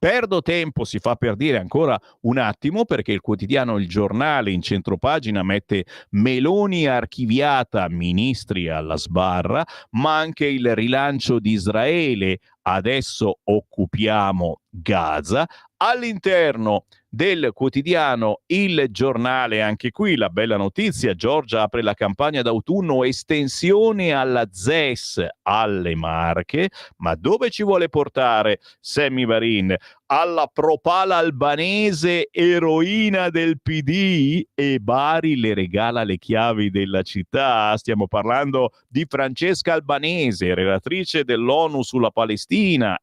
Perdo tempo, si fa per dire ancora un attimo, perché il quotidiano Il Giornale in centropagina mette Meloni archiviata, ministri alla sbarra, ma anche il rilancio di Israele, adesso occupiamo Gaza. All'interno del quotidiano Il Giornale, anche qui la bella notizia: Giorgia apre la campagna d'autunno, estensione alla ZES alle Marche. Ma dove ci vuole portare Sammy Varin? Alla propala albanese, eroina del PD, e Bari le regala le chiavi della città. Stiamo parlando di Francesca Albanese, relatrice dell'ONU sulla Palestina.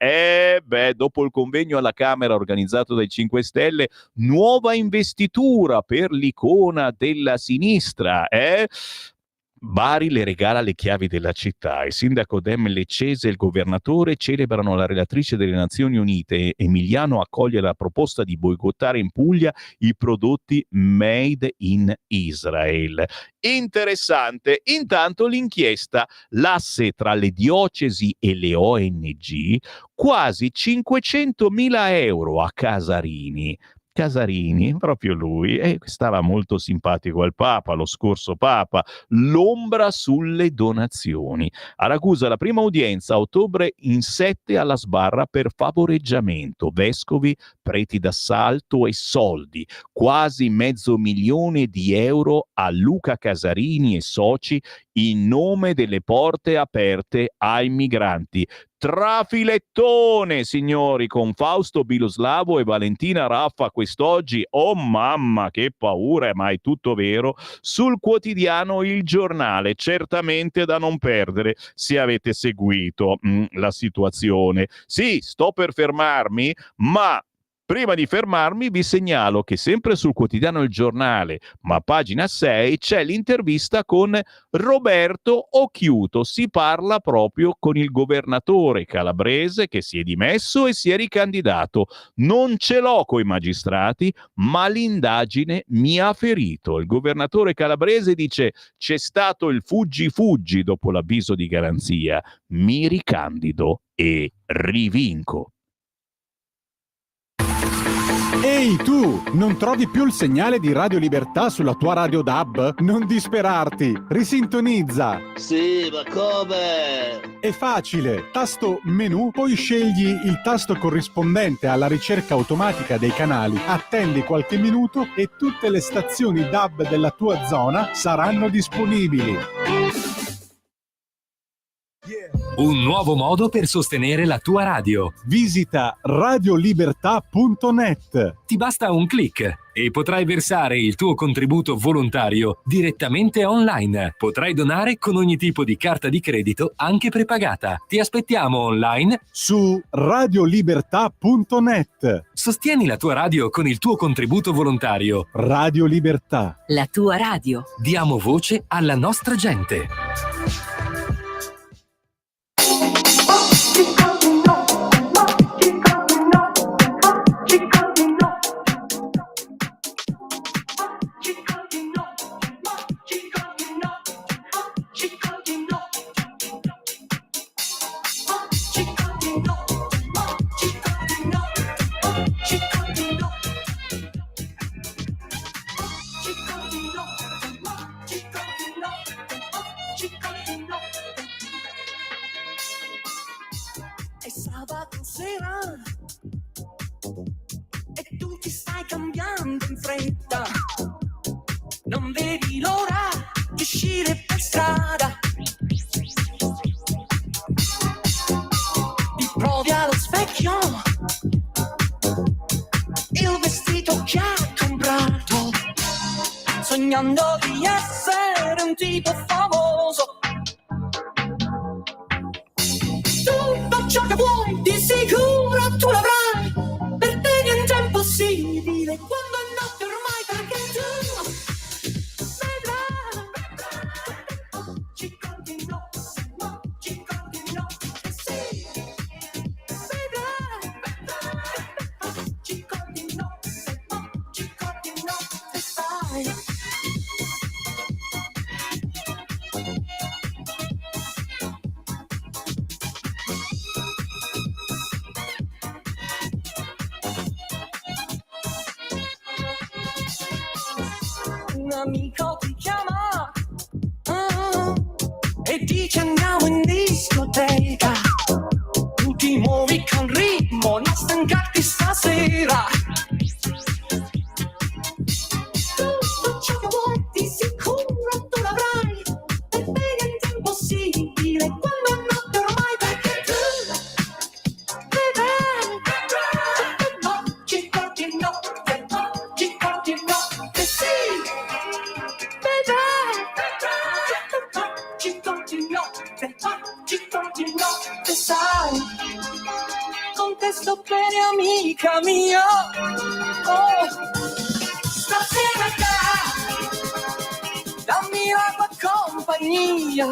Dopo il convegno alla Camera organizzato dai 5 Stelle, nuova investitura per l'icona della sinistra. Bari le regala le chiavi della città. Il sindaco Dem Leccese e il governatore celebrano la relatrice delle Nazioni Unite. Emiliano accoglie la proposta di boicottare in Puglia i prodotti made in Israel. Interessante. Intanto l'inchiesta, l'asse tra le diocesi e le ONG, quasi 500.000 euro a Casarini. Casarini, proprio lui, e stava molto simpatico al Papa, lo scorso Papa, l'ombra sulle donazioni. A Ragusa la prima udienza a ottobre in 7 alla sbarra per favoreggiamento, vescovi, preti d'assalto e soldi, quasi €500.000 a Luca Casarini e soci in nome delle porte aperte ai migranti. Trafilettone, signori, con Fausto Biloslavo e Valentina Raffa quest'oggi. Oh mamma, che paura, ma è tutto vero. Sul quotidiano Il Giornale, certamente da non perdere se avete seguito la situazione. Sì, sto per fermarmi, ma prima di fermarmi vi segnalo che sempre sul quotidiano Il Giornale, ma a pagina 6, c'è l'intervista con Roberto Occhiuto. Si parla proprio con il governatore calabrese che si è dimesso e si è ricandidato. Non ce l'ho coi magistrati, ma l'indagine mi ha ferito. Il governatore calabrese dice: c'è stato il fuggi dopo l'avviso di garanzia. Mi ricandido e rivinco. Ehi tu, non trovi più il segnale di Radio Libertà sulla tua radio DAB? Non disperarti, risintonizza! Sì, ma come? È facile, tasto menu, poi scegli il tasto corrispondente alla ricerca automatica dei canali, attendi qualche minuto e tutte le stazioni DAB della tua zona saranno disponibili. Un nuovo modo per sostenere la tua radio. Visita radiolibertà.net. Ti basta un click e potrai versare il tuo contributo volontario direttamente online. Potrai donare con ogni tipo di carta di credito, anche prepagata. Ti aspettiamo online su radiolibertà.net. Sostieni la tua radio con il tuo contributo volontario. Radio Libertà. La tua radio. Diamo voce alla nostra gente. È sabato sera e tu ti stai cambiando in fretta. Non vedi l'ora di uscire per strada. Ti provi allo specchio il vestito che hai comprato, sognando di essere un tipo famoso. Tutto ciò che vuoi di sicuro tu l'avrai, per te niente è impossibile quando è notte ormai, perché tu vedrai. Ci continuo, ci continuo, sì, vedrai. Ci continuo, e sai. Un amico ti chiama e dice andiamo in discoteca. Tu ti muovi con ritmo, non stancarti stasera. Tutto ciò che vuoi di sicuro tu l'avrai, per te niente è impossibile quando è notte ormai, perché tu vedrai. Ci continuo, ci continuo, che sì. Ci continuo, e sai, con te sto bene, amica mia. Oh, stasera dammi la tua compagnia.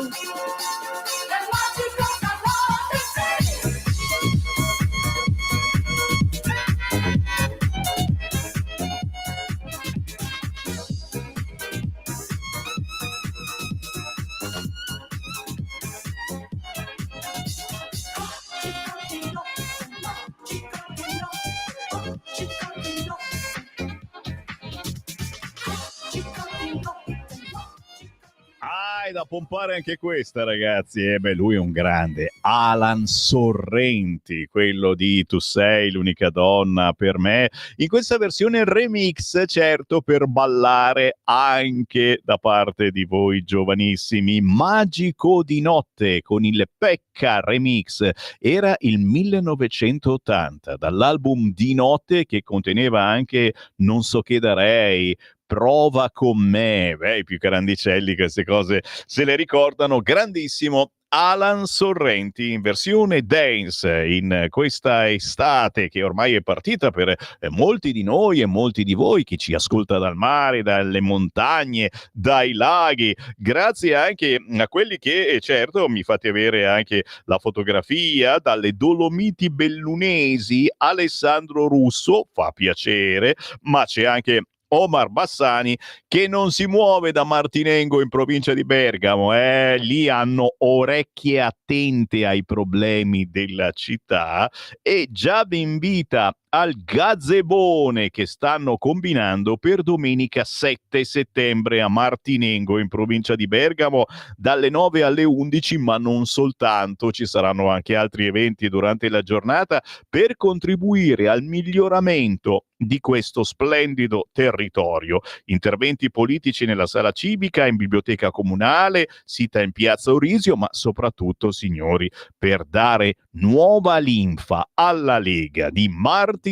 Dai, da pompare anche questa, ragazzi. Lui è un grande. Alan Sorrenti, quello di Tu sei l'unica donna per me, in questa versione remix, certo, per ballare anche da parte di voi giovanissimi. Magico di notte con il Pecca remix. Era il 1980, dall'album Di notte, che conteneva anche Non so che darei, Prova con me. I più grandicelli queste cose se le ricordano. Grandissimo Alan Sorrenti in versione dance in questa estate che ormai è partita per molti di noi e molti di voi, chi ci ascolta dal mare, dalle montagne, dai laghi, grazie anche a quelli che certo mi fate avere anche la fotografia dalle Dolomiti Bellunesi. Alessandro Russo, fa piacere, ma c'è anche Omar Bassani che non si muove da Martinengo in provincia di Bergamo. Lì hanno orecchie attente ai problemi della città e già vi invita al gazebone che stanno combinando per domenica 7 settembre a Martinengo in provincia di Bergamo dalle 9 alle 11, ma non soltanto, ci saranno anche altri eventi durante la giornata per contribuire al miglioramento di questo splendido territorio. Interventi politici nella sala civica, in biblioteca comunale, sita in piazza Orisio, ma soprattutto, signori, per dare nuova linfa alla Lega di Martinengo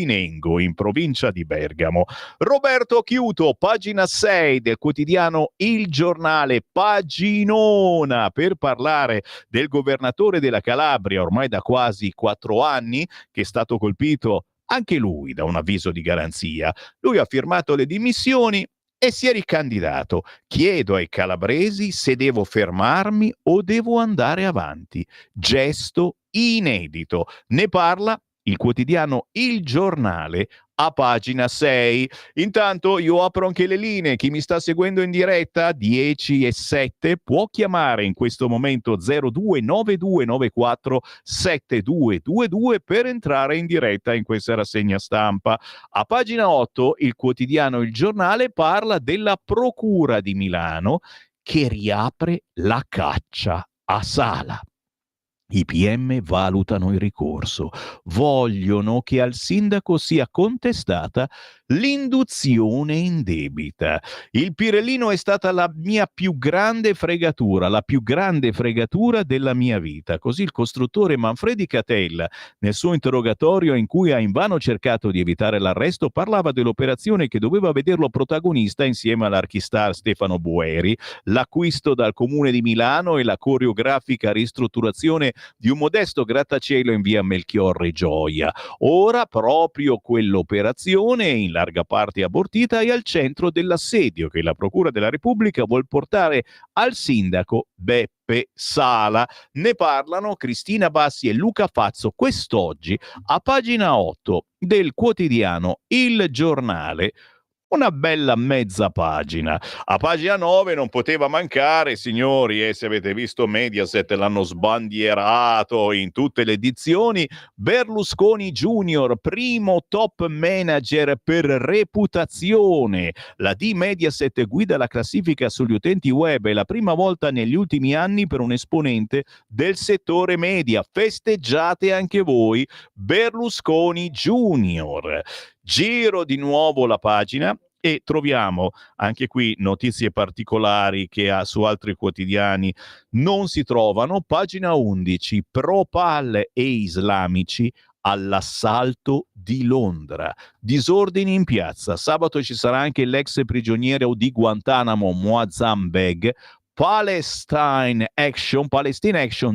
in provincia di Bergamo. Roberto Chiuto, pagina 6 del quotidiano Il Giornale, paginona, per parlare del governatore della Calabria ormai da quasi 4 anni, che è stato colpito anche lui da un avviso di garanzia. Lui ha firmato le dimissioni e si è ricandidato. Chiedo ai calabresi se devo fermarmi o devo andare avanti. Gesto inedito. Ne parla il quotidiano Il Giornale a pagina 6. Intanto io apro anche le linee. Chi mi sta seguendo in diretta 10 e 7 può chiamare in questo momento 0292947222 per entrare in diretta in questa rassegna stampa. A pagina 8 il quotidiano Il Giornale parla della Procura di Milano che riapre la caccia a Sala. I PM valutano il ricorso, vogliono che al sindaco sia contestata l'induzione indebita. Il Pirellino è stata la mia più grande fregatura, la più grande fregatura della mia vita. Così il costruttore Manfredi Catella, nel suo interrogatorio in cui ha invano cercato di evitare l'arresto, parlava dell'operazione che doveva vederlo protagonista insieme all'archistar Stefano Boeri, l'acquisto dal Comune di Milano e la coreografica ristrutturazione di un modesto grattacielo in via Melchiorre Gioia. Ora proprio quell'operazione, in larga parte abortita, è al centro dell'assedio che la Procura della Repubblica vuol portare al sindaco Beppe Sala. Ne parlano Cristina Bassi e Luca Fazzo quest'oggi a pagina 8 del quotidiano Il Giornale. Una bella mezza pagina. A pagina 9 non poteva mancare, signori, se avete visto Mediaset l'hanno sbandierato in tutte le edizioni, Berlusconi Junior, primo top manager per reputazione. La D Mediaset guida la classifica sugli utenti web, è la prima volta negli ultimi anni per un esponente del settore media. Festeggiate anche voi Berlusconi Junior. Giro di nuovo la pagina e troviamo anche qui notizie particolari che su altri quotidiani non si trovano. Pagina 11, Pro-Pal e islamici all'assalto di Londra. Disordini in piazza. Sabato ci sarà anche l'ex prigioniero di Guantanamo, Moazzam Beg. Palestine Action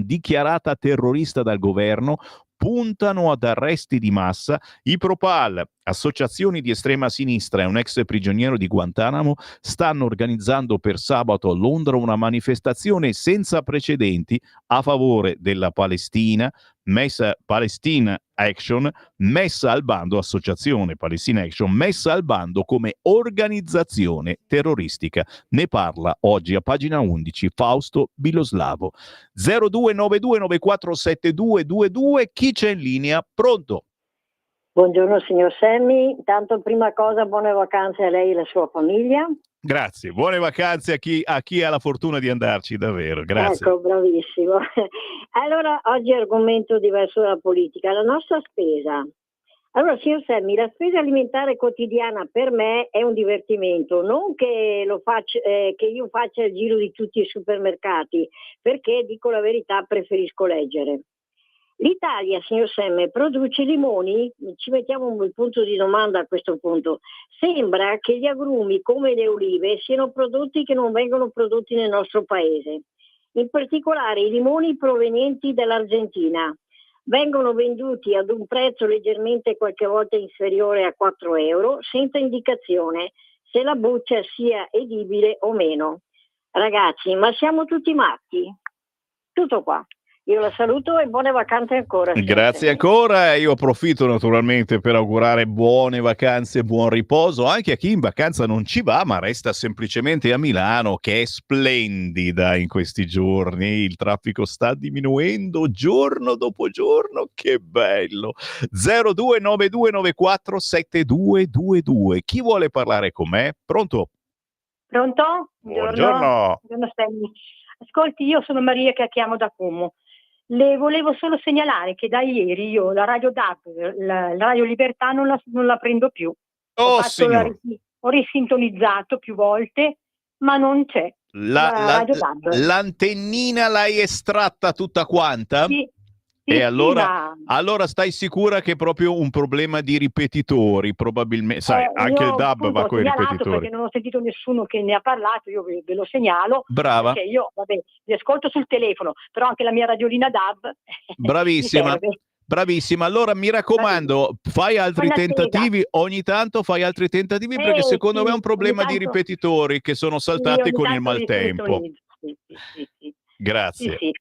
dichiarata terrorista dal governo, puntano ad arresti di massa. I Pro-Pal, associazioni di estrema sinistra e un ex prigioniero di Guantanamo, stanno organizzando per sabato a Londra una manifestazione senza precedenti a favore della Palestina, Palestine Action, messa al bando, associazione Palestine Action, messa al bando come organizzazione terroristica. Ne parla oggi a pagina 11 Fausto Biloslavo. 0292947222, chi c'è in linea? Pronto? Buongiorno signor Semmi, intanto prima cosa buone vacanze a lei e alla sua famiglia. Grazie, buone vacanze a chi ha la fortuna di andarci davvero, grazie. Ecco, bravissimo. Allora, oggi argomento diverso dalla politica, la nostra spesa. Allora, signor Semmi, la spesa alimentare quotidiana per me è un divertimento, non che che io faccia il giro di tutti i supermercati, perché, dico la verità, preferisco leggere. L'Italia, signor Semme, produce limoni? Ci mettiamo un bel punto di domanda a questo punto. Sembra che gli agrumi come le olive siano prodotti che non vengono prodotti nel nostro paese. In particolare i limoni provenienti dall'Argentina vengono venduti ad un prezzo leggermente qualche volta inferiore a 4 euro, senza indicazione se la buccia sia edibile o meno. Ragazzi, ma siamo tutti matti? Tutto qua. Io la saluto e buone vacanze ancora. Grazie ancora, io approfitto naturalmente per augurare buone vacanze, buon riposo anche a chi in vacanza non ci va ma resta semplicemente a Milano, che è splendida in questi giorni, il traffico sta diminuendo giorno dopo giorno, che bello. 0292947222, chi vuole parlare con me? Pronto? Pronto? Buongiorno. Buongiorno Stanley. Ascolti, io sono Maria che chiamo da Como. Le volevo solo segnalare che da ieri io la Radio DAB, la Radio Libertà non la prendo più. Oh, signor. Ho risintonizzato più volte, ma non c'è. L'antennina l'hai estratta tutta quanta? Sì. E allora stai sicura che è proprio un problema di ripetitori, probabilmente, sai, anche il DAB va con i ripetitori. Perché non ho sentito nessuno che ne ha parlato, io ve lo segnalo. Brava. Perché io, li ascolto sul telefono, però anche la mia radiolina DAB. Bravissima. Bravissima, allora mi raccomando, fai altri tentativi, ogni tanto fai altri tentativi perché secondo me è un problema di ripetitori che sono saltati con il maltempo. Sì. Grazie. Sì.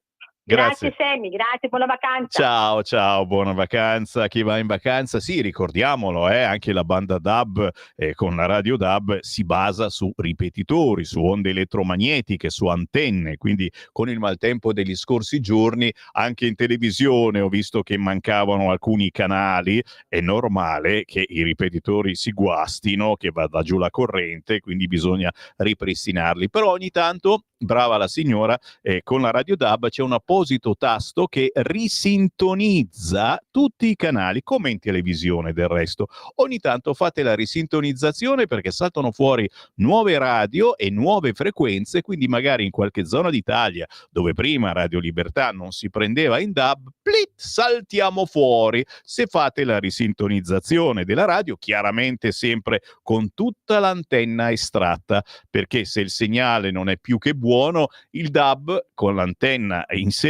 Grazie Sammy, grazie, buona vacanza. Ciao, buona vacanza. Chi va in vacanza, sì, ricordiamolo, anche la banda DAB con la radio DAB si basa su ripetitori, su onde elettromagnetiche, su antenne, quindi con il maltempo degli scorsi giorni anche in televisione ho visto che mancavano alcuni canali, è normale che i ripetitori si guastino, che vada giù la corrente, quindi bisogna ripristinarli, però ogni tanto, brava la signora, con la radio DAB c'è un apposito tasto che risintonizza tutti i canali, come in televisione del resto. Ogni tanto fate la risintonizzazione perché saltano fuori nuove radio e nuove frequenze, quindi magari in qualche zona d'Italia dove prima Radio Libertà non si prendeva in DAB, saltiamo fuori. Se fate la risintonizzazione della radio, chiaramente sempre con tutta l'antenna estratta, perché se il segnale non è più che buono, il DAB con l'antenna inserita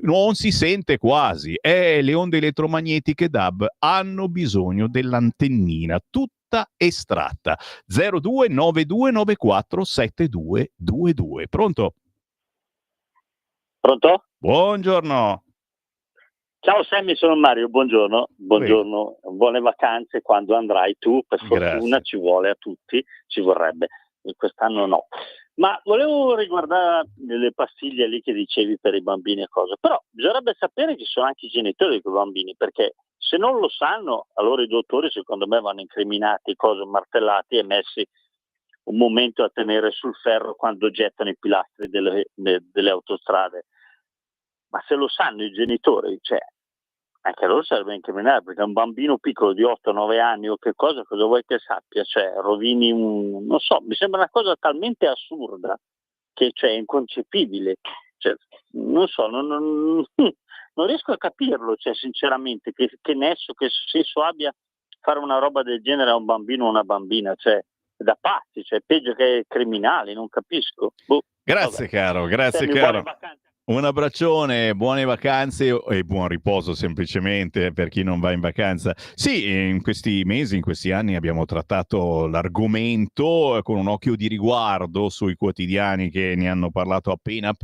non si sente quasi. Le onde elettromagnetiche DAB hanno bisogno dell'antennina tutta estratta. 0292947222. Pronto? Pronto? Buongiorno. Ciao Sammy, sono Mario, buongiorno, buone vacanze quando andrai tu, per fortuna ci vuole a tutti, ci vorrebbe, quest'anno no. Ma volevo riguardare le pastiglie lì che dicevi per i bambini e cose, però bisognerebbe sapere chi sono anche i genitori di quei bambini, perché se non lo sanno, allora i dottori secondo me vanno incriminati, cose martellati e messi un momento a tenere sul ferro quando gettano i pilastri delle autostrade. Ma se lo sanno i genitori, cioè, anche loro serve incriminare, perché un bambino piccolo di 8-9 anni o che cosa vuoi che sappia? Cioè, rovini non so, mi sembra una cosa talmente assurda che è inconcepibile. Cioè, non so, non riesco a capirlo, cioè, sinceramente, che nesso, che senso abbia fare una roba del genere a un bambino o una bambina, cioè, da pazzi, cioè, peggio che criminali, non capisco. Grazie caro, grazie caro. Un abbraccione, buone vacanze e buon riposo semplicemente per chi non va in vacanza. Sì, in questi mesi, in questi anni abbiamo trattato l'argomento con un occhio di riguardo sui quotidiani che ne hanno parlato appena.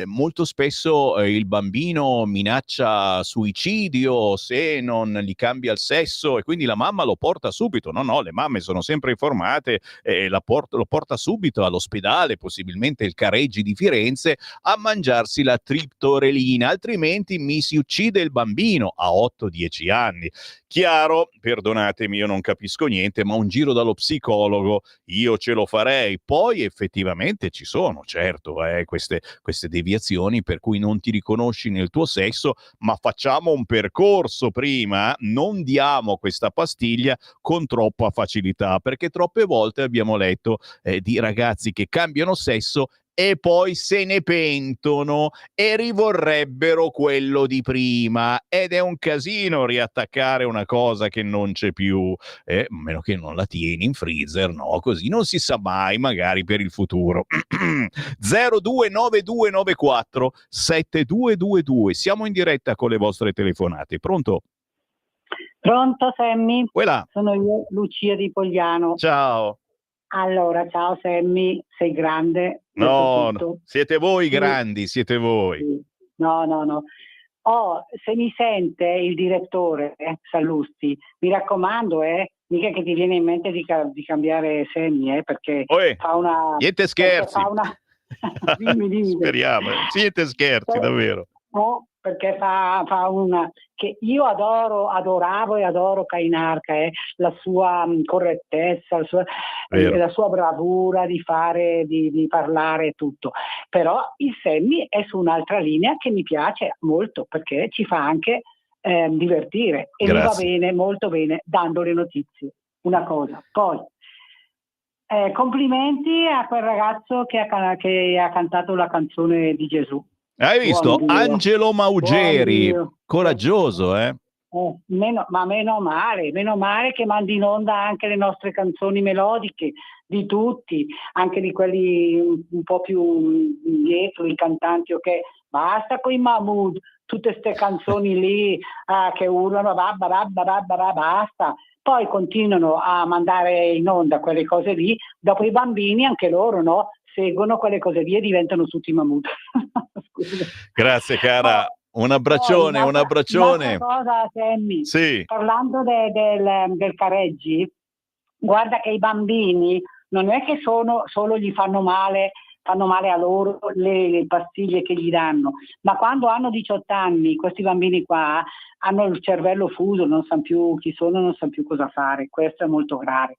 Molto spesso il bambino minaccia suicidio se non gli cambia il sesso e quindi la mamma lo porta subito. No, le mamme sono sempre informate e lo porta subito all'ospedale, possibilmente il Careggi di Firenze, a mangiare mangiarsi la triptorelina, altrimenti mi si uccide il bambino a 8-10 anni. Chiaro, perdonatemi, io non capisco niente, ma un giro dallo psicologo io ce lo farei. Poi effettivamente ci sono, certo, queste deviazioni per cui non ti riconosci nel tuo sesso, ma facciamo un percorso prima, non diamo questa pastiglia con troppa facilità, perché troppe volte abbiamo letto di ragazzi che cambiano sesso e poi se ne pentono e rivorrebbero quello di prima, ed è un casino riattaccare una cosa che non c'è più, a meno che non la tieni in freezer, no? Così non si sa mai, magari per il futuro. 029294 7222, siamo in diretta con le vostre telefonate. Pronto? Pronto Sammy? Quella. Sono io, Lucia di Pogliano. Ciao. Allora, ciao Sammy, sei grande. No, siete voi grandi, siete voi. No. Se mi sente il direttore Sallusti, mi raccomando, mica che ti viene in mente di cambiare Sammy, perché fa una... Niente scherzi. Dimmi. Speriamo, niente scherzi, davvero. No, perché fa una... che io adoravo e adoro Cainarca, la sua correttezza, la sua bravura di fare, di parlare e tutto. Però il Sammy è su un'altra linea che mi piace molto, perché ci fa anche divertire e mi va bene, molto bene, dando le notizie. Una cosa. Poi complimenti a quel ragazzo che ha cantato la canzone di Gesù. Hai visto? Angelo Maugeri, coraggioso, Meno male che mandi in onda anche le nostre canzoni melodiche, di tutti, anche di quelli un po' più dietro, i cantanti, ok? Basta con i Mahmood, tutte queste canzoni lì che urlano, basta. Poi continuano a mandare in onda quelle cose lì, dopo i bambini anche loro, no? Seguono quelle cose lì e diventano tutti Mahmood. Grazie cara, un abbraccione. Un'altra cosa, Sammy, sì. Parlando del Careggi, guarda che i bambini non è che solo gli fanno male a loro le pastiglie che gli danno, ma quando hanno 18 anni questi bambini qua hanno il cervello fuso, non sanno più chi sono, non sanno più cosa fare. Questo è molto grave.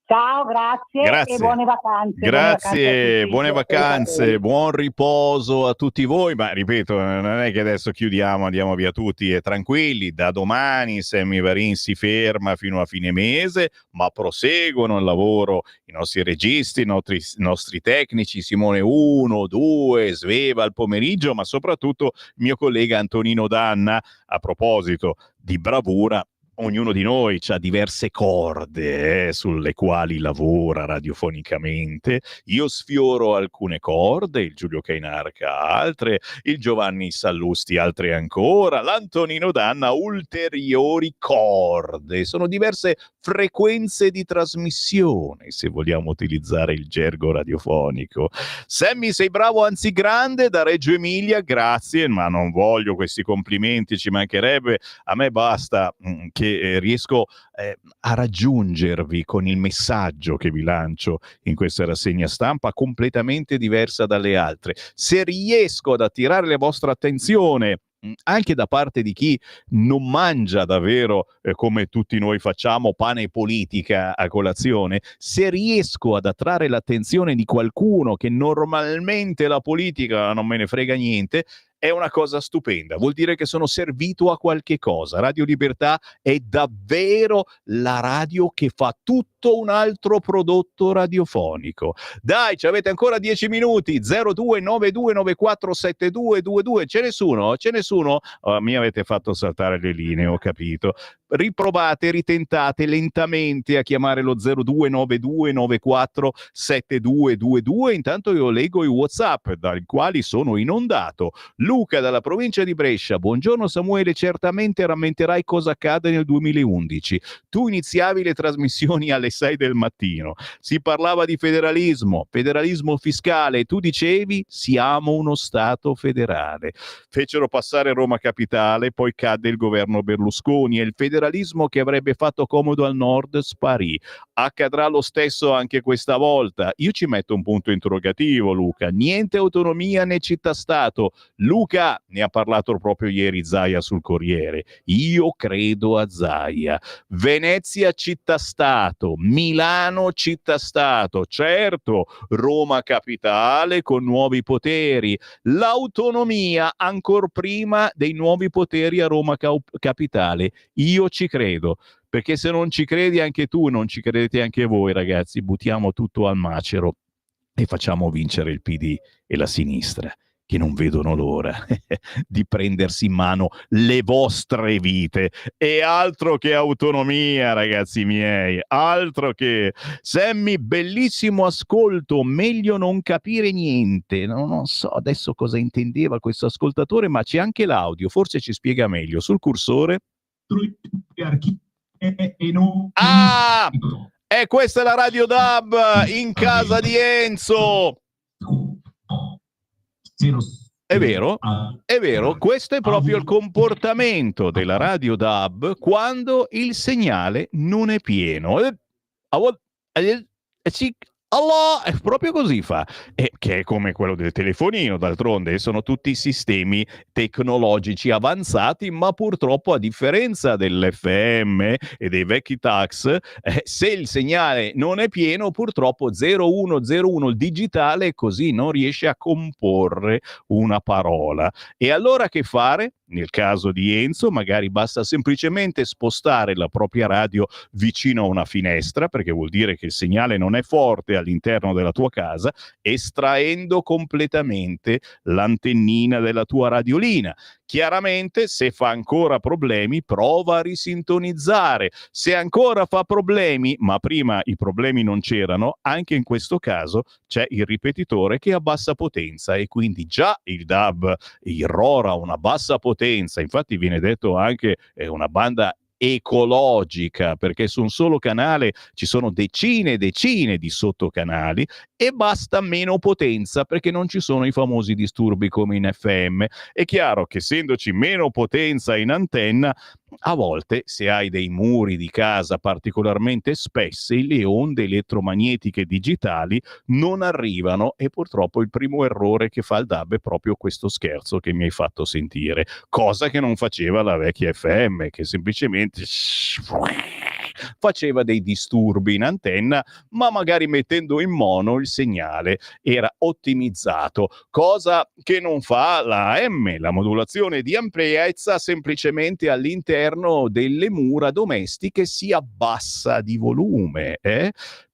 Ciao, grazie e buone vacanze. Grazie, buone vacanze, buon riposo a tutti voi. Ma ripeto, non è che adesso chiudiamo, andiamo via tutti e tranquilli. Da domani Sammy Varin si ferma fino a fine mese, ma proseguono il lavoro i nostri registi, i nostri tecnici, Simone 1, 2, Sveva al pomeriggio, ma soprattutto il mio collega Antonino Danna. A proposito di bravura, ognuno di noi ha diverse corde sulle quali lavora radiofonicamente. Io sfioro alcune corde, il Giulio Cainarca altre, il Giovanni Sallusti altre ancora, l'Antonino Danna ulteriori corde. Sono diverse frequenze di trasmissione, se vogliamo utilizzare il gergo radiofonico. Sammy, sei bravo, anzi grande, da Reggio Emilia, grazie, ma non voglio questi complimenti, ci mancherebbe. A me basta che riesco a raggiungervi con il messaggio che vi lancio in questa rassegna stampa, completamente diversa dalle altre. Se riesco ad attirare la vostra attenzione anche da parte di chi non mangia davvero come tutti noi facciamo pane e politica a colazione, se riesco ad attrarre l'attenzione di qualcuno che normalmente la politica non me ne frega niente, è una cosa stupenda, vuol dire che sono servito a qualche cosa. Radio Libertà è davvero la radio che fa tutto un altro prodotto radiofonico. Dai, ci avete ancora 10 minuti. 0292947222. C'è nessuno? Mi avete fatto saltare le linee, ho capito. Riprovate, ritentate lentamente a chiamare lo 0292947222. Intanto io leggo i WhatsApp dai quali sono inondato. Luca dalla provincia di Brescia: buongiorno Samuele, certamente rammenterai cosa accade nel 2011. Tu iniziavi le trasmissioni alle 6 del mattino, si parlava di federalismo fiscale, tu dicevi siamo uno Stato federale. Fecero passare diventare Roma Capitale, poi cadde il governo Berlusconi e il federalismo che avrebbe fatto comodo al nord sparì. Accadrà lo stesso anche questa volta. Io ci metto un punto interrogativo, Luca. Niente autonomia né città-stato. Luca, ne ha parlato proprio ieri Zaia sul Corriere. Io credo a Zaia. Venezia città-stato, Milano città-stato, certo, Roma Capitale con nuovi poteri. L'autonomia ancor prima dei nuovi poteri a Roma Capitale. Io ci credo. Perché se non ci credi anche tu, non ci credete anche voi, ragazzi, buttiamo tutto al macero e facciamo vincere il PD e la sinistra, che non vedono l'ora di prendersi in mano le vostre vite. E altro che autonomia, ragazzi miei, altro che... Sammy, bellissimo ascolto, meglio non capire niente. Non so adesso cosa intendeva questo ascoltatore, ma c'è anche l'audio, forse ci spiega meglio. Sul cursore... Ah! E questa è la Radio DAB in casa di Enzo. È vero, questo è proprio il comportamento della Radio DAB quando il segnale non è pieno. Allah, è proprio così fa, che è come quello del telefonino, d'altronde sono tutti sistemi tecnologici avanzati, ma purtroppo a differenza dell'FM e dei vecchi tax, se il segnale non è pieno, purtroppo 0101 il digitale così non riesce a comporre una parola. E allora che fare? Nel caso di Enzo magari basta semplicemente spostare la propria radio vicino a una finestra, perché vuol dire che il segnale non è forte all'interno della tua casa, estraendo completamente l'antennina della tua radiolina. Chiaramente, se fa ancora problemi, prova a risintonizzare. Se ancora fa problemi, ma prima i problemi non c'erano, anche in questo caso c'è il ripetitore che è a bassa potenza e quindi già il DAB, il RORA, una bassa potenza, infatti viene detto anche una banda ecologica, perché su un solo canale ci sono decine e decine di sottocanali e basta meno potenza perché non ci sono i famosi disturbi come in FM. È chiaro che essendoci meno potenza in antenna, a volte se hai dei muri di casa particolarmente spessi, le onde elettromagnetiche digitali non arrivano e purtroppo il primo errore che fa il DAB è proprio questo scherzo che mi hai fatto sentire, cosa che non faceva la vecchia FM, che semplicemente faceva dei disturbi in antenna, ma magari mettendo in mono il segnale era ottimizzato, cosa che non fa la AM, la modulazione di ampiezza semplicemente all'interno delle mura domestiche si abbassa di volume,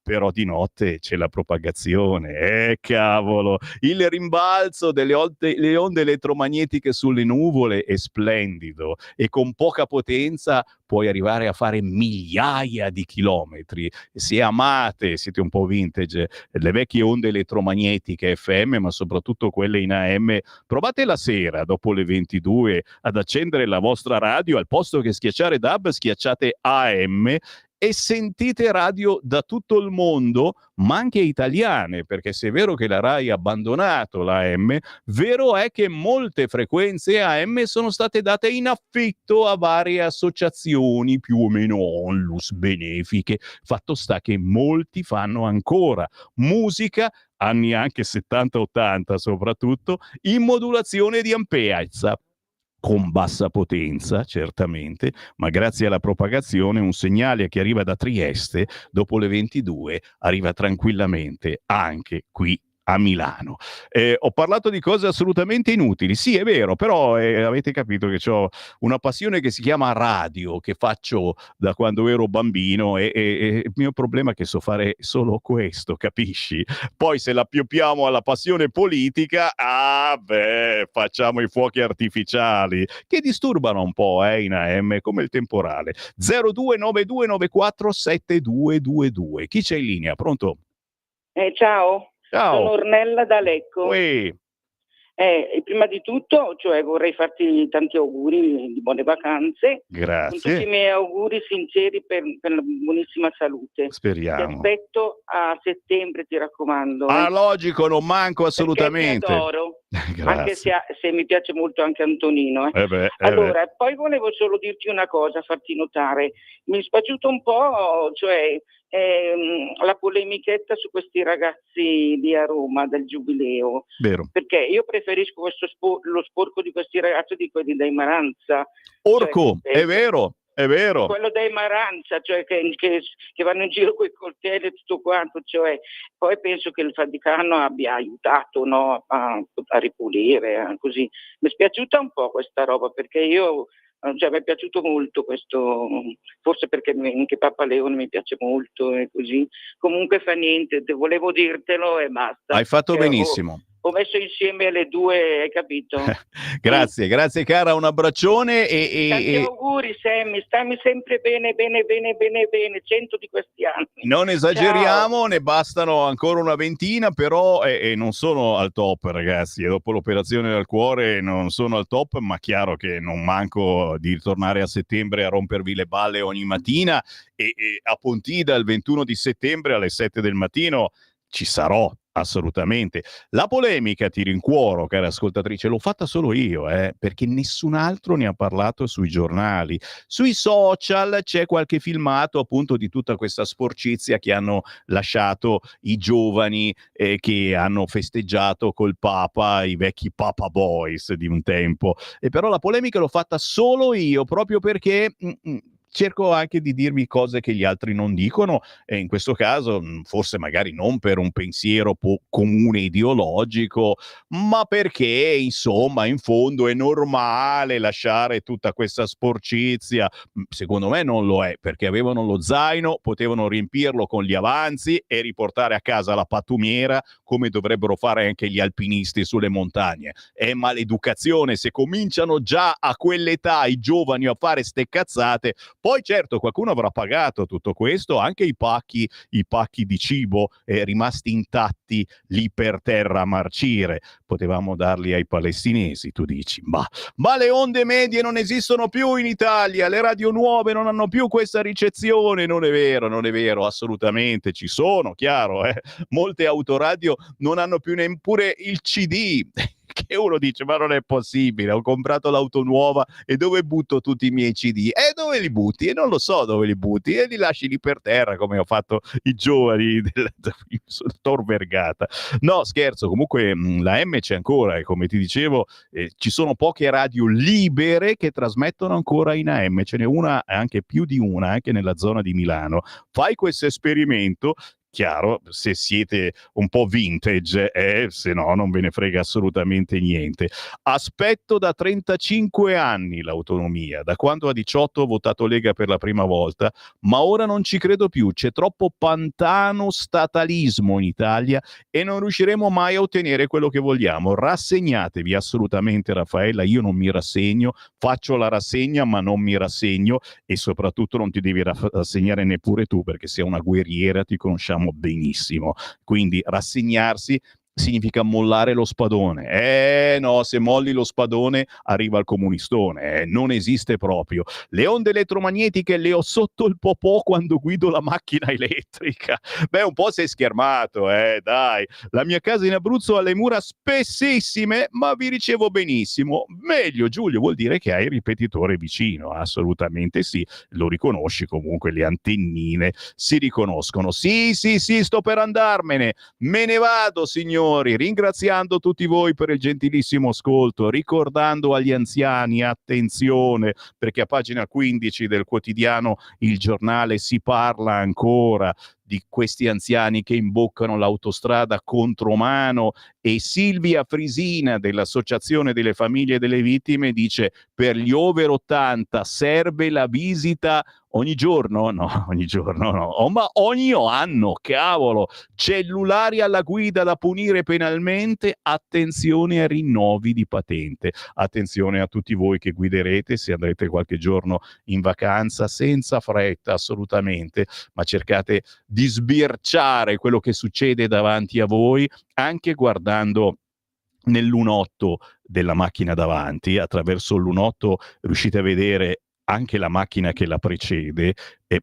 però di notte c'è la propagazione, cavolo, il rimbalzo delle le onde elettromagnetiche sulle nuvole è splendido e con poca potenza puoi arrivare a fare migliaia di chilometri. Se amate, siete un po' vintage, le vecchie onde elettromagnetiche FM, ma soprattutto quelle in AM, provate la sera dopo le 22 ad accendere la vostra radio, al posto che schiacciare DAB schiacciate AM e sentite radio da tutto il mondo, ma anche italiane, perché se è vero che la Rai ha abbandonato la AM, vero è che molte frequenze AM sono state date in affitto a varie associazioni più o meno onlus benefiche. Fatto sta che molti fanno ancora musica, anni anche 70-80 soprattutto, in modulazione di ampiezza, con bassa potenza, certamente, ma grazie alla propagazione un segnale che arriva da Trieste dopo le 22 arriva tranquillamente anche qui a Milano. Ho parlato di cose assolutamente inutili, sì è vero, però avete capito che ho una passione che si chiama radio, che faccio da quando ero bambino e il mio problema è che so fare solo questo, capisci? Poi se la appioppiamo alla passione politica, facciamo i fuochi artificiali che disturbano un po' in AM come il temporale. 0292947222. Chi c'è in linea? Pronto? Ciao. Ciao. Sono Ornella da Lecco. Prima di tutto, cioè, vorrei farti tanti auguri di buone vacanze. Grazie. Con tutti i miei auguri sinceri per la buonissima salute. Ti Speriamo. aspetto a settembre, ti raccomando. Ah, logico, non manco Perché assolutamente. ti adoro. Anche Grazie. se mi piace molto anche Antonino. Allora, poi volevo solo dirti una cosa, farti notare. Mi è spiaciuto un po', cioè, la polemichetta su questi ragazzi di a Roma del Giubileo, Vero. perché io preferisco lo sporco di questi ragazzi di quelli dei Maranza. Orco, Cioè, è vero, è vero. quello dei Maranza, cioè che vanno in giro con i coltelli e tutto quanto, cioè, poi penso che il Vaticano abbia aiutato, no, a ripulire, così. Mi è spiaciuta un po' questa roba, perché io, cioè, mi è piaciuto molto questo, forse perché anche Papa Leone mi piace molto e così. Comunque fa niente, volevo dirtelo e basta. Hai fatto Che benissimo. ho messo insieme le due, hai capito? Grazie, grazie cara, un abbraccione Tanti auguri Sammy, stammi sempre bene, 100 di questi anni. non esageriamo, ne bastano ancora una ventina, però non sono al top, ragazzi, e dopo l'operazione del cuore non sono al top, ma chiaro che non manco di tornare a settembre a rompervi le balle ogni mattina e a Pontida il 21 di settembre alle 7 del mattino ci sarò. Assolutamente. La polemica, ti rincuoro, cara ascoltatrice, l'ho fatta solo io, perché nessun altro ne ha parlato sui giornali. Sui social c'è qualche filmato appunto di tutta questa sporcizia che hanno lasciato i giovani che hanno festeggiato col Papa, i vecchi Papa Boys di un tempo. E però la polemica l'ho fatta solo io, proprio perché cerco anche di dirvi cose che gli altri non dicono, e in questo caso forse magari non per un pensiero comune ideologico, ma perché insomma in fondo è normale lasciare tutta questa sporcizia. Secondo me non lo è, perché avevano lo zaino, potevano riempirlo con gli avanzi e riportare a casa la pattumiera, come dovrebbero fare anche gli alpinisti sulle montagne. È maleducazione se cominciano già a quell'età i giovani a fare ste cazzate. Poi certo qualcuno avrà pagato tutto questo, anche i pacchi di cibo rimasti intatti lì per terra a marcire. Potevamo darli ai palestinesi, tu dici. Ma le onde medie non esistono più in Italia, le radio nuove non hanno più questa ricezione. Non è vero, assolutamente ci sono, chiaro. Molte autoradio non hanno più neppure il CD. Che uno dice, ma non è possibile, ho comprato l'auto nuova e dove butto tutti i miei CD? E dove li butti? E non lo so dove li butti, e li lasci lì per terra come ho fatto i giovani del Tor Vergata. No, scherzo, comunque la M c'è ancora e come ti dicevo ci sono poche radio libere che trasmettono ancora in AM, ce n'è una, anche più di una, anche nella zona di Milano. Fai questo esperimento. Chiaro, se siete un po' vintage, se no non ve ne frega assolutamente niente. Aspetto da 35 anni l'autonomia, da quando a 18 ho votato Lega per la prima volta, ma ora non ci credo più, c'è troppo pantano statalismo in Italia e non riusciremo mai a ottenere quello che vogliamo. Rassegnatevi assolutamente, Raffaella, io non mi rassegno, faccio la rassegna ma non mi rassegno, e soprattutto non ti devi rassegnare neppure tu, perché sei una guerriera, ti conosciamo benissimo. Quindi rassegnarsi significa mollare lo spadone. No, se molli lo spadone arriva il comunistone. Non esiste proprio. Le onde elettromagnetiche le ho sotto il popò quando guido la macchina elettrica. Beh, un po' sei schermato, dai. La mia casa in Abruzzo ha le mura spessissime, ma vi ricevo benissimo. Meglio, Giulio, vuol dire che hai il ripetitore vicino. Assolutamente sì. Lo riconosci comunque, le antennine si riconoscono. Sì, sto per andarmene. Me ne vado, signori, ringraziando tutti voi per il gentilissimo ascolto, ricordando agli anziani, attenzione, perché a pagina 15 del quotidiano Il Giornale si parla ancora di questi anziani che imboccano l'autostrada contromano, e Silvia Frisina dell'Associazione delle Famiglie delle Vittime dice: per gli over 80 serve la visita ogni giorno? No, ogni giorno no, ma ogni anno, cavolo, cellulari alla guida da punire penalmente, attenzione a rinnovi di patente, attenzione a tutti voi che guiderete, se andrete qualche giorno in vacanza, senza fretta assolutamente, ma cercate di sbirciare quello che succede davanti a voi, anche guardando nell'1.8 della macchina davanti, attraverso l'1.8 riuscite a vedere anche la macchina che la precede,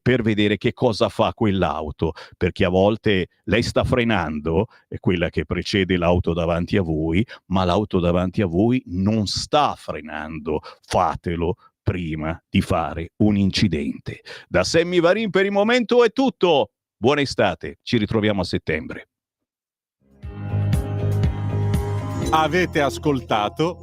per vedere che cosa fa quell'auto, perché a volte lei sta frenando, è quella che precede l'auto davanti a voi, ma l'auto davanti a voi non sta frenando. Fatelo prima di fare un incidente. Da Sammy Varin per il momento è tutto. Buona estate, ci ritroviamo a settembre. Avete ascoltato